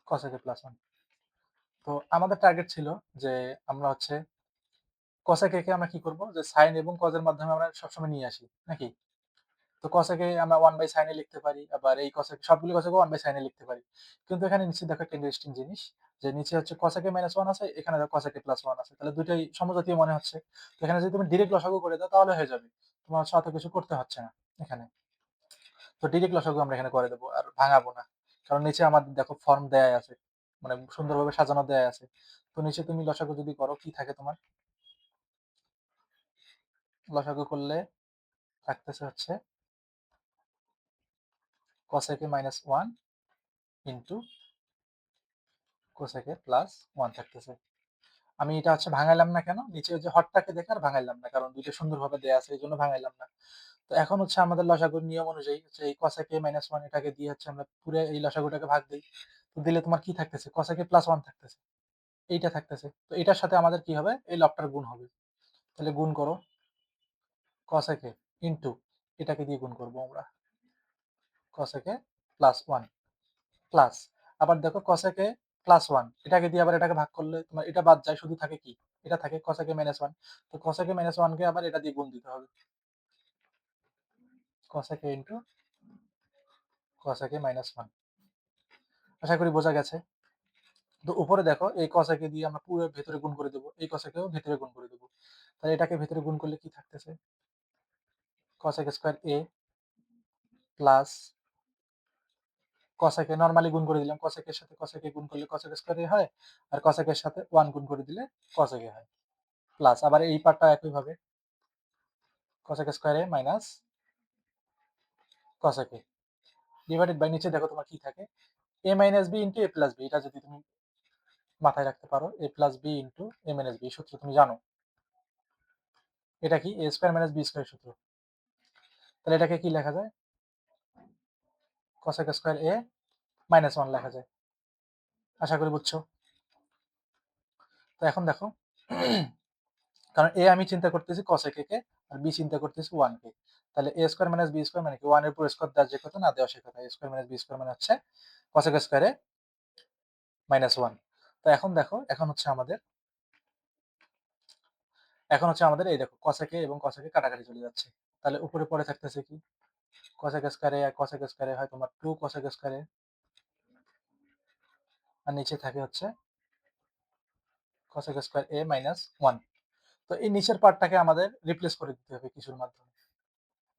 cosec a plus 1। তো আমাদের টার্গেট ছিল যে আমরা হচ্ছে cosec a কে আমরা কি করব, যে sin এবং cos এর মাধ্যমে আমরা সবসময় নিয়ে আসি নাকি? তো cosec a আমরা 1 বাই sin a লিখতে পারি, আবার এই cosec সবগুলো cosec 1 বাই sin a লিখতে পারি। কিন্তু এখানে নিচে দেখো একটা ইন্টারেস্টিং জিনিস, যে নিচে হচ্ছে cosec a মাইনাস 1 আছে, এখানে দেখো cosec a প্লাস 1 আছে। তাহলে দুটোই সমজাতীয় মনে হচ্ছে। তো এখানে যদি তুমি ডিরেক্ট লসাগু করে দাও তাহলে হয়ে যাবে। তোমার হচ্ছে অত কিছু করতে হচ্ছে না এখানে। তো ডিরেক্ট লসাগু আমরা এখানে করে দেব, আর ভাঙাবো না। কারণ নিচে আমাদের দেখো ফর্ম দেয়াই আছে, মানে সুন্দরভাবে সাজানো দেয়া আছে। তো নিচে তুমি লসাগু যদি করো, কি থাকে তোমার? লসাগু করলে থাকতেছে হচ্ছে cosec a minus 1 into cosec a plus 1 থাকতেছে। আমি এটা হচ্ছে ভাঙাইলাম না কেন? নিচে যে হরটাকে দেখে আর ভাঙাইলাম না, কারণ দুইটা সুন্দরভাবে দেয়া আছে এইজন্য ভাঙাইলাম না। তো এখন হচ্ছে আমাদের লসাগুর নিয়ম অনুযায়ী হচ্ছে এই cosec a মাইনাস 1 এটাকে দিয়ে হচ্ছে আমরা পুরো এই লসাগুটাকে ভাগ দেই। তো দিলে তোমার কি থাকতেছে? cosec a প্লাস 1 থাকতেছে। এইটা থাকতেছে। তো এটার সাথে আমাদের কি হবে? এই লবটার গুণ হবে। তাহলে গুণ করো cosec a ইনটু এটাকে দিয়ে গুণ করব আমরা cosec a প্লাস 1 প্লাস, আবার দেখো cosec a প্লাস 1 এটাকে দিয়ে আবার এটাকে ভাগ করলে তোমার এটা বাদ যায়, শুধু থাকে কি? এটা থাকে cosec a মাইনাস 1। তো cosec a মাইনাস 1 কে আবার এটা দিয়ে গুণ দিতে হবে, cosec a into cosec a minus 1। আশা করি বোঝা গেছে। তো উপরে দেখো এই cosec a দিয়ে আমরা পুরো ভেতরে গুণ করে দেব, এই cosec aও ভেতরে গুণ করে দেব। তাহলে এটাকে ভেতরে গুণ করলে কি থাকতেছে? cosec square a plus cosec a normally গুণ করে দিলাম, cosec এর সাথে cosec a গুণ করলে cosec স্কয়ার a হয়, আর cosec এর সাথে 1 গুণ করে দিলে cosec a হয়। প্লাস আবার এই পার্টটা একইভাবে cosec square a minus cosec a divided by নিচে দেখো তোমার কি থাকে? a minus b into a plus b। এটা যদি তুমি মাথায় রাখতে পারো, a plus b into a minus b সূত্র তুমি জানো। এটা কি? a square minus b square সূত্র। তাহলে এটাকে কি লেখা যায়? cosec স্কয়ার a মাইনাস 1 লেখা যায়। আশা করি বুঝছো। তো এখন দেখো, কারণ a আমি চিন্তা করতেছি cosec a K, R b চিন্তা করতেছি 1 কে। তাহলে a square minus b square মানে কি? 1 এর উপর স্কয়ার দেওয়া যে কথা, না দেওয়া সে কথা। a square minus b square মানে হচ্ছে cosec স্কয়ার a মাইনাস 1। তো এখন দেখো, এখন হচ্ছে আমাদের এই দেখো cosec a এবং cosec a কাটাকাটি চলে যাচ্ছে। তাহলে উপরে পড়ে থাকতেছে কি? cosec স্কয়ার a আর cosec স্কয়ার a হয় তোমার 2 cosec স্কয়ার a, আর নিচে থাকে হচ্ছে cosec স্কয়ার a মাইনাস 1। তো এই নিচের পার্টটাকে আমাদের রিপ্লেস করে দিতে হবে কিছুর মাধ্যমে।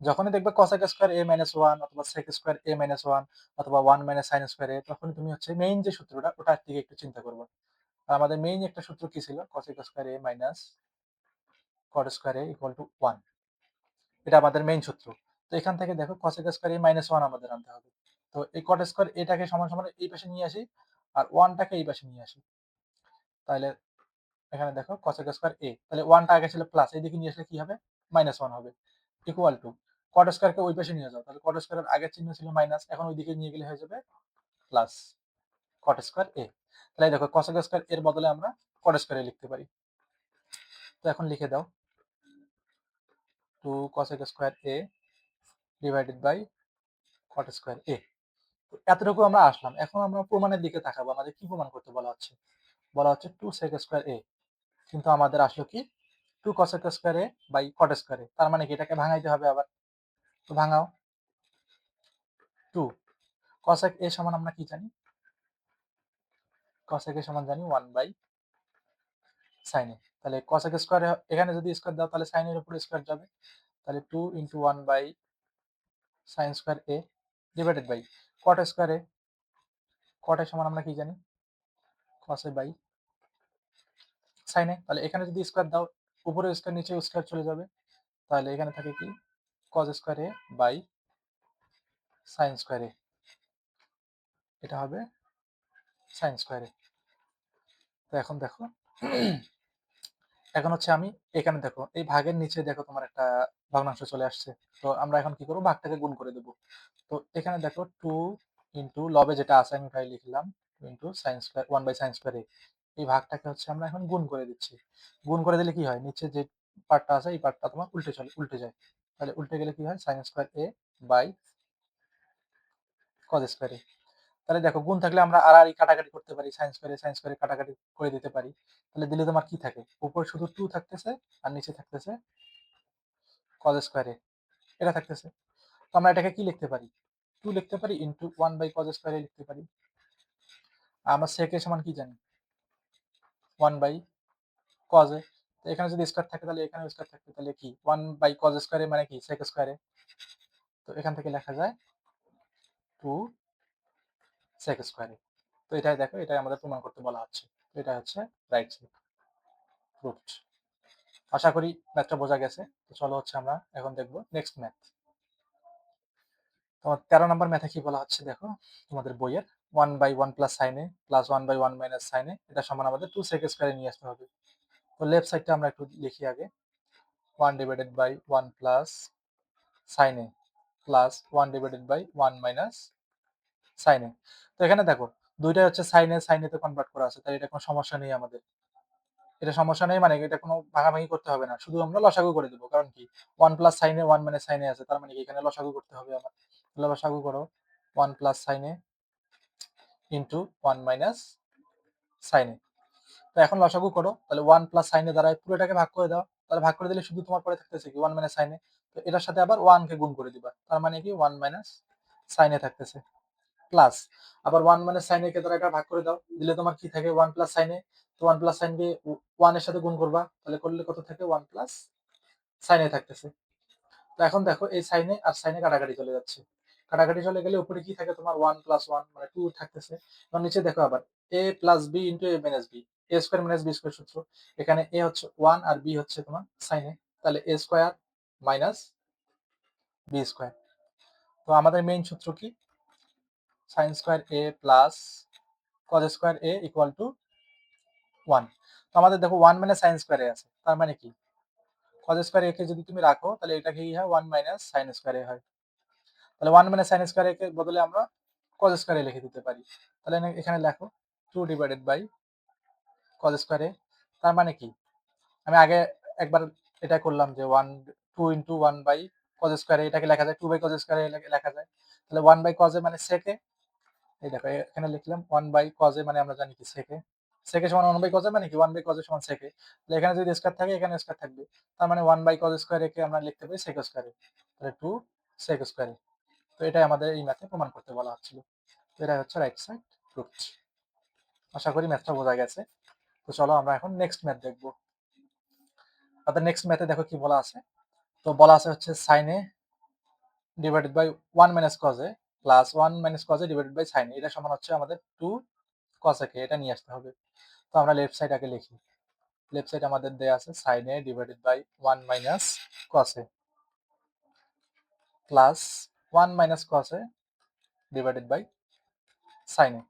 যখনই দেখবে cosec স্কয়ার a মাইনাস 1 অথবা sec স্কয়ার a মাইনাস 1 অথবা 1 মাইনাস sin স্কয়ার a, তখন তুমি হচ্ছে মেইন যে সূত্রটা ওটার দিকে একটু চিন্তা করবে। আর আমাদের মেইন একটা সূত্র কি ছিল? cosec square a minus cot square a equal two 1। এটা আমাদের মেইন সূত্র। তো এখান থেকে দেখো cosec স্কয়ার a মাইনাস 1 আমাদের আনতে হবে। তো এই cot স্কয়ার এটাকে সমান সমান এই পাশে নিয়ে আসি, আর 1 টাকে এই পাশে নিয়ে আসি। তাহলে এখানে দেখো cosec স্কয়ার a, তাহলে 1 টা আগে ছিল প্লাস, এইদিকে নিয়ে আসলে কি হবে? মাইনাস 1 হবে। ইকুয়াল টু cot স্কয়ারকে ওই পাশে নিয়ে যাও। তাহলে cot স্কয়ারের আগের চিহ্ন ছিল মাইনাস, এখন ওইদিকে নিয়ে গেলে হয়ে যাবে প্লাস cot স্কয়ার a। তাহলে দেখো cosec স্কয়ার এর বদলে আমরা cot স্কয়ার a লিখতে পারি। তো এখন লিখে দাও 2 cosec square a divided by cot square a। তো এতটুকু আমরা আসলাম। এখন আমরা প্রমাণের দিকে তাকাবো। আমাদের কি প্রমাণ করতে বলা হচ্ছে? বলা হচ্ছে 2 sec স্কয়ার a, কিন্তু আমাদের আসলো কি 2 cosec স্কয়ার a বাই cot স্কয়ার a। তার মানে কি এটাকে ভাঙাইতে হবে আবার। তো ভাঙাও। 2 cosec a সমান আমরা কি জানি? cosec a সমান জানি 1 বাই সাইনে। তাহলে কসেক স্কয়ার এখানে যদি স্কয়ার দাও তাহলে সাইনের উপরে স্কয়ার যাবে। তাহলে 2 × 1 by sine square A divided by cot square A. Cot এর সমান আমরা কি জানি? Cos A by sine A. তাহলে এখানে যদি স্কয়ার দাও, উপরে স্কয়ার নিচে স্কয়ার চলে যাবে। তাহলে এখানে থাকে কি? Cos square A by sine square A. এটা হবে সাইন স্কয়ার এ। তো এখন দেখো এখন হচ্ছে আমি এখানে দেখো এই ভাগের নিচে দেখো তোমার একটা ভগ্নাংশ চলে আসছে। তো আমরা এখন কি করব? ভাগটাকে গুণ করে দেব। তো এখানে দেখো 2 ইনটু লবে যেটা আছে আমি ওটাই লিখলাম 2 into sine square 1 by sine square A. এই ভাগটাকে হচ্ছে আমরা এখন গুণ করে দিচ্ছি। গুণ করে দিলে কি হয়? নিচে যে পার্টটা আছে এই পার্টটা তোমার উল্টে যায়। তাহলে উল্টে গেলে কি হয়? Sine square A by cos square A. তাহলে দেখো গুণ থাকলে আমরা আর কাটাকাটি করতে পারি। সাইন স্কয়ার এ কাটাকাটি করে দিতে পারি। তাহলে দিলে তোমার কি থাকে? উপরে শুধু 2 থাকতেছে আর নিচে থাকতেছে কজ স্কয়ার এ। এটা থাকতেছে। তো আমরা এটাকে কি লিখতে পারি? 2 লিখতে পারি ইনটু 1 বাই কজ স্কয়ার এ লিখতে পারি। আমরা sec এর সমান কি জানি? 1 বাই কজ এ। তো এখানে যদি স্কয়ার থাকে তাহলে এখানেও স্কয়ার থাকবে। তাহলে কি 1 বাই কজ স্কয়ার এ মানে কি sec স্কয়ার এ। তো এখান থেকে লেখা যায় 2 sec স্কয়ার এ। তো এটাই দেখো, এটাই আমাদের প্রমাণ করতে বলা হচ্ছে। এটা হচ্ছে রাইট সাইড প্রুফড। আশা করি ম্যাথটা বোঝা গেছে। তো চলো হচ্ছে আমরা এখন দেখব নেক্সট ম্যাথ। তোমার 13 নম্বর ম্যাথে কি বলা হচ্ছে দেখো তোমাদের বইয়ের 1 by 1 plus sine A plus 1 by 1 minus sine A এটা সমান আমাদের 2 sec স্কয়ার এ নিয়ে আসতে হবে। তো লেফট সাইডটা আমরা একটু লিখি আগে। 1 divided by 1 plus sine A plus 1 divided by 1 minus sine A. তো এখানে দেখো দুইটাই হচ্ছে সাইন এ তে কনভার্ট করা আছে, তাই এটা কোনো সমস্যা নেই আমাদের। এটা সমস্যা নেই মানে এটা কোনো ভাগাভাগি করতে হবে না, শুধু আমরা লসাগু করে দেবো। কারণ কি 1 প্লাস সাইন এ 1 মাইনাস সাইন এ আছে, তার মানে কি এখানে লসাগু করতে হবে আমার। তাহলে লসাগু করো 1 plus sine A into 1 minus sine A. তো এখন লসাগু করো, তাহলে 1 প্লাস সাইন এ দ্বারা পুরোটাকে ভাগ করে দাও। তাহলে ভাগ করে দিলে শুধু তোমার পরে থাকতেছে কি 1 মাইনাস সাইন এ। তো এটার সাথে আবার 1 কে গুণ করে দিবা, তার মানে কি 1 মাইনাস সাইন এ থাকতেছে প্লাস আবার 1 মাইনাস সাইন এ কে দ্বারা এটা ভাগ করে দাও, দিলে তোমার কি থাকে 1 প্লাস সাইন এ। তো 1 প্লাস সাইন কে 1 এর সাথে গুণ করবা, তাহলে করলে কত থাকে 1 প্লাস সাইন এ থাকতেছে। তো এখন দেখো এই সাইনে আর সাইনে কাটাকাটি চলে যাচ্ছে। কাটাকাটি চলে গেলে উপরে কি থাকে তোমার 1 প্লাস 1 মানে 2 থাকতেছে। এবং নিচে দেখো আবার a plus b into a minus b, a square minus b square সূত্র। এখানে a হচ্ছে 1 আর b হচ্ছে তোমার সাইনে, তাহলে a square minus b square. তো আমাদের মেইন সূত্র কি? Sine square a plus cos square a equal two 1। তো আমাদের দেখো 1 মানে সাইন স্কয়ার a আছে, তার মানে কি কজ স্কয়ার a কে যদি তুমি রাখো তাহলে এটা কি হয় 1 মাইনাস সাইন স্কয়ার a হয়। তাহলে 1 মানে সাইন স্কয়ার এর বদলে আমরা কজ স্কয়ার এ লিখে দিতে পারি। তাহলে এখানে লেখো 2 ডিভাইডেড বাই কজ স্কয়ার এ। তার মানে কি আমি আগে একবার এটা করলাম যে 1 2 ইনটু 1 বাই কজ স্কয়ার এ, এটাকে লেখা যায় 2 বাই কজ স্কয়ার এ লেখা যায়। তাহলে 1 বাই কজ এ মানে sec এ। এই দেখো এখানে লিখলাম 1 বাই কজ এ মানে আমরা জানি কি sec এ। sec এ সমান 1 বাই কজ এ মানে কি 1 বাই কজ এ সমান sec এ। তাহলে এখানে যদি স্কয়ার থাকে এখানে স্কয়ার থাকবে। তার মানে 1 বাই কজ স্কয়ার এ কে আমরা লিখতে পারি sec স্কয়ার এ। তাহলে 2 sec স্কয়ার এ। তো এটাই আমাদের এই ম্যাথে প্রমাণ করতে বলা হচ্ছিল। এটা হচ্ছে রাইট সাইড প্রুফড। আশা করি ম্যাথটা বোঝা গেছে। তো চলো আমরা এখন নেক্সট ম্যাথ দেখব। তাদের নেক্সট ম্যাথে দেখো কি বলা আছে। তো বলা আছে হচ্ছে sin a divided by 1 minus cos a plus 1 minus cos a divided by sin a, এটা সমান হচ্ছে আমাদের 2 cos a কে এটা নিয়ে আসতে হবে। তো আমরা লেফট সাইড আগে লিখি। লেফট সাইড আমাদের দেয়া আছে sin a divided by 1 minus cos a plus 1 minus cos a divided by sin a।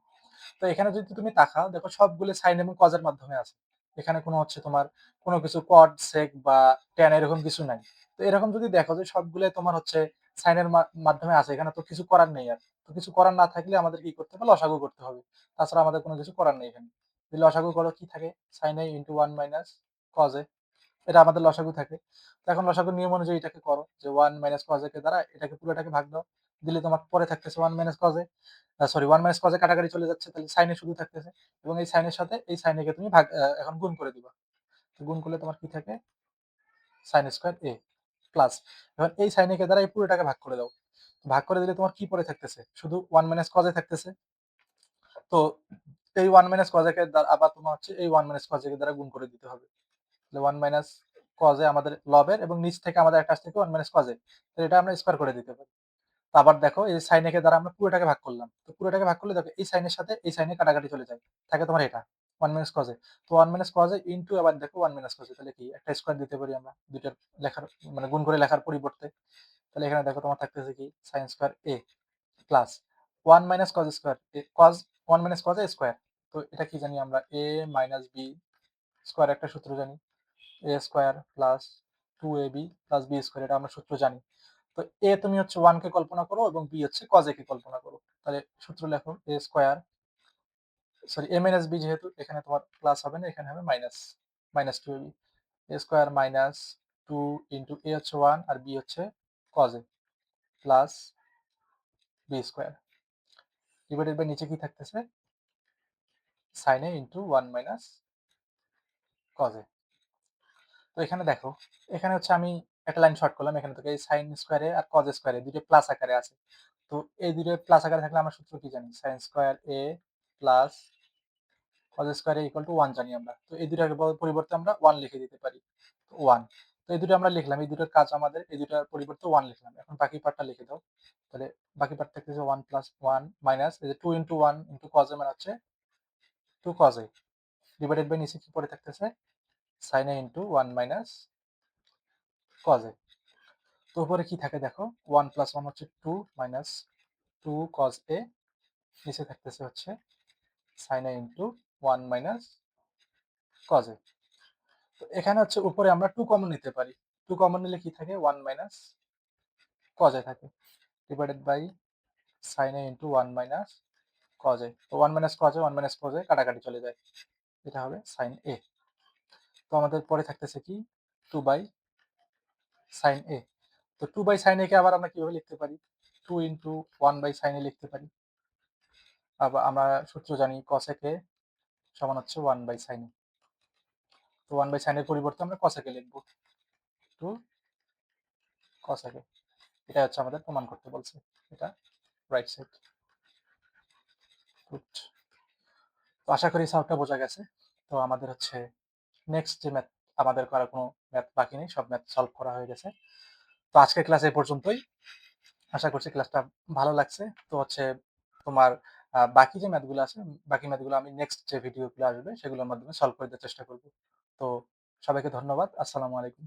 তো এখানে যদি তুমি তাকাও দেখো সবগুলো সাইন এবং কজ এর মাধ্যমে আছে। এখানে কোনো হচ্ছে তোমার কোনো কিছু কট সেক বা ট্যান এরকম কিছু নাই। তো এরকম যদি দেখো যে সবগুলো তোমার হচ্ছে সাইনের মাধ্যমে আছে, এখানে তো কিছু করার নেই। আর তো কিছু করার না থাকলে আমাদের কি করতে হবে? লসাগু করতে হবে। তাছাড়া আমাদের কোনো কিছু করার নেই এখানে। যদি লসাগু করো কি থাকে sine A into 1 minus cos a, এটা আমাদের লসাগু থাকে। তো এখন লসাগুর নিয়ম অনুযায়ী এটাকে করো যে 1 মাইনাস কজ এ কে দ্বারা এটাকে পুরোটাকে ভাগ দাও, দিলে তোমার পরে থাকতেছে 1 মাইনাস কজ এ। সরি 1 মাইনাস কজ এ কাটাকাটি চলে যাচ্ছে, তাহলে সাইন এ শুধু থাকতেছে। এবং এই সাইনের সাথে এই সাইন এ কে তুমি ভাগ এখন গুণ করে দিবা। তো গুণ করলে তোমার কি থাকে সাইন স্কয়ার এ প্লাস এখন এই সাইন এ কে দ্বারা এই পুরোটাকে ভাগ করে দাও। ভাগ করে দিলে তোমার কি পরে থাকতেছে? শুধু 1 মাইনাস কজ এ থাকতেছে। তো এই 1 মাইনাস cos এর দ্বারা আবার তোমার হচ্ছে এই 1 মাইনাস cos এর দ্বারা গুণ করে দিতে হবে। তাহলে 1 মাইনাস cos এ আমাদের লবের এবং নিচ থেকে আমাদের একটা আসছে 1 মাইনাস cos এ। তো এটা আমরা স্কয়ার করে দিতে পারি। তো আবার দেখো এই sin এর দ্বারা আমরা পুরোটাকে ভাগ করলাম। তো পুরোটাকে ভাগ করলে দেখো এই sin এর সাথে এই sin এর কাটাকাটি চলে যায়। থাকে তোমার এটা 1 মাইনাস cos এ। তো 1 মাইনাস cos এ ইনটু আবার দেখো 1 মাইনাস cos এ তাহলে কি একটা স্কয়ার দিতে পারি আমরা। দুইটার লেখার মানে গুণ করে লেখার পরিবর্তে। তাহলে এখানে দেখো তোমার থাকতেছে কি sin square a plus 1 minus cos square cos 1 minus cos a square. তো এটা কি জানি আমরা a মাইনাস b স্কয়ার একটা সূত্র জানি। a square plus 2ab plus b square এটা আমরা সূত্র জানি। তো a তুমি হচ্ছে 1 কে কল্পনা করো এবং b হচ্ছে cos a কে কল্পনা করো। তাহলে সূত্র লেখো a square sorry a minus b যেহেতু এখানে তোমার প্লাস হবে না এখানে হবে minus minus 2ab a square minus 2 into a হচ্ছে 1 আর b হচ্ছে cos a plus b square divided by নিচে কি থাকতেছে sin a into 1 minus cos a। তো এখানে দেখো এখানে হচ্ছে আমি একটা লাইন শর্ট করলাম এখানে থেকে sin স্কয়ার a আর cos স্কয়ার a দুটো প্লাস আকারে আছে। তো এই দুটো প্লাস আকারে থাকলে আমরা সূত্র কি জানি sin square a plus cos square a equal two 1 জানি আমরা। তো এই দুটার পরিবর্তে আমরা 1 লিখে দিতে পারি। তো 1 তো এই দুটো আমরা লিখলাম এই দুটোর কাজ আমাদের এই দুটার পরিবর্তে 1 লিখলাম। এখন বাকি পার্টটা লিখে দাও। তাহলে বাকি পার্ট থাকতেছে 1 প্লাস 1 মাইনাস এই যে 2 ইনটু 1 ইনটু cos a মানে হচ্ছে 2 cos a ডিভাইডেড বাই নিচে কি পড়ে থাকতেছে sin a into 1 minus cos a। তো উপরে কি থাকে দেখো 1 প্লাস 1 হচ্ছে 2 মাইনাস 2 cos a নিচে থাকতেছে হচ্ছে sin a into 1 minus cos a। তো এখানে হচ্ছে উপরে আমরা 2 কমন নিতে পারি। 2 কমন নিলে কি থাকে 1 মাইনাস cos a থাকে divided by sin a into 1 minus cos a। তো 1 minus cos a 1 minus cos a কাটাকাটি চলে যায়। এটা হবে sin a। তো আমাদের পরে থাকতেছে কি 2 বাই sin a। তো 2 বাই sin a কে আবার আমরা কিভাবে লিখতে পারি 2 ইনটু 1 বাই sin a লিখতে পারি। আবার আমরা সূত্র জানি cos a কে সমান হচ্ছে 1 বাই sin a। তো 1 বাই sin এর পরিবর্তে আমরা cos a কে লিখব 2 cos a কে। এটা হচ্ছে আমাদের প্রমাণ করতে বলছে। এটা রাইট সাইড গুড। তো আশা করি সবটা বোঝা গেছে। তো আমাদের হচ্ছে নেক্সট যে ম্যাথ আমাদের করার কোনো ম্যাথ বাকি নেই। সব ম্যাথ সলভ করা হয়ে গেছে। তো আজকের ক্লাস এই পর্যন্তই। আশা করছি ক্লাসটা ভালো লাগছে। তো হচ্ছে তোমার বাকি যে ম্যাথগুলো আছে, বাকি ম্যাথগুলো আমি নেক্সট যে ভিডিওগুলো আসবে সেগুলোর মাধ্যমে সলভ করে দেওয়ার চেষ্টা করব। তো সবাইকে ধন্যবাদ। আসসালামু আলাইকুম।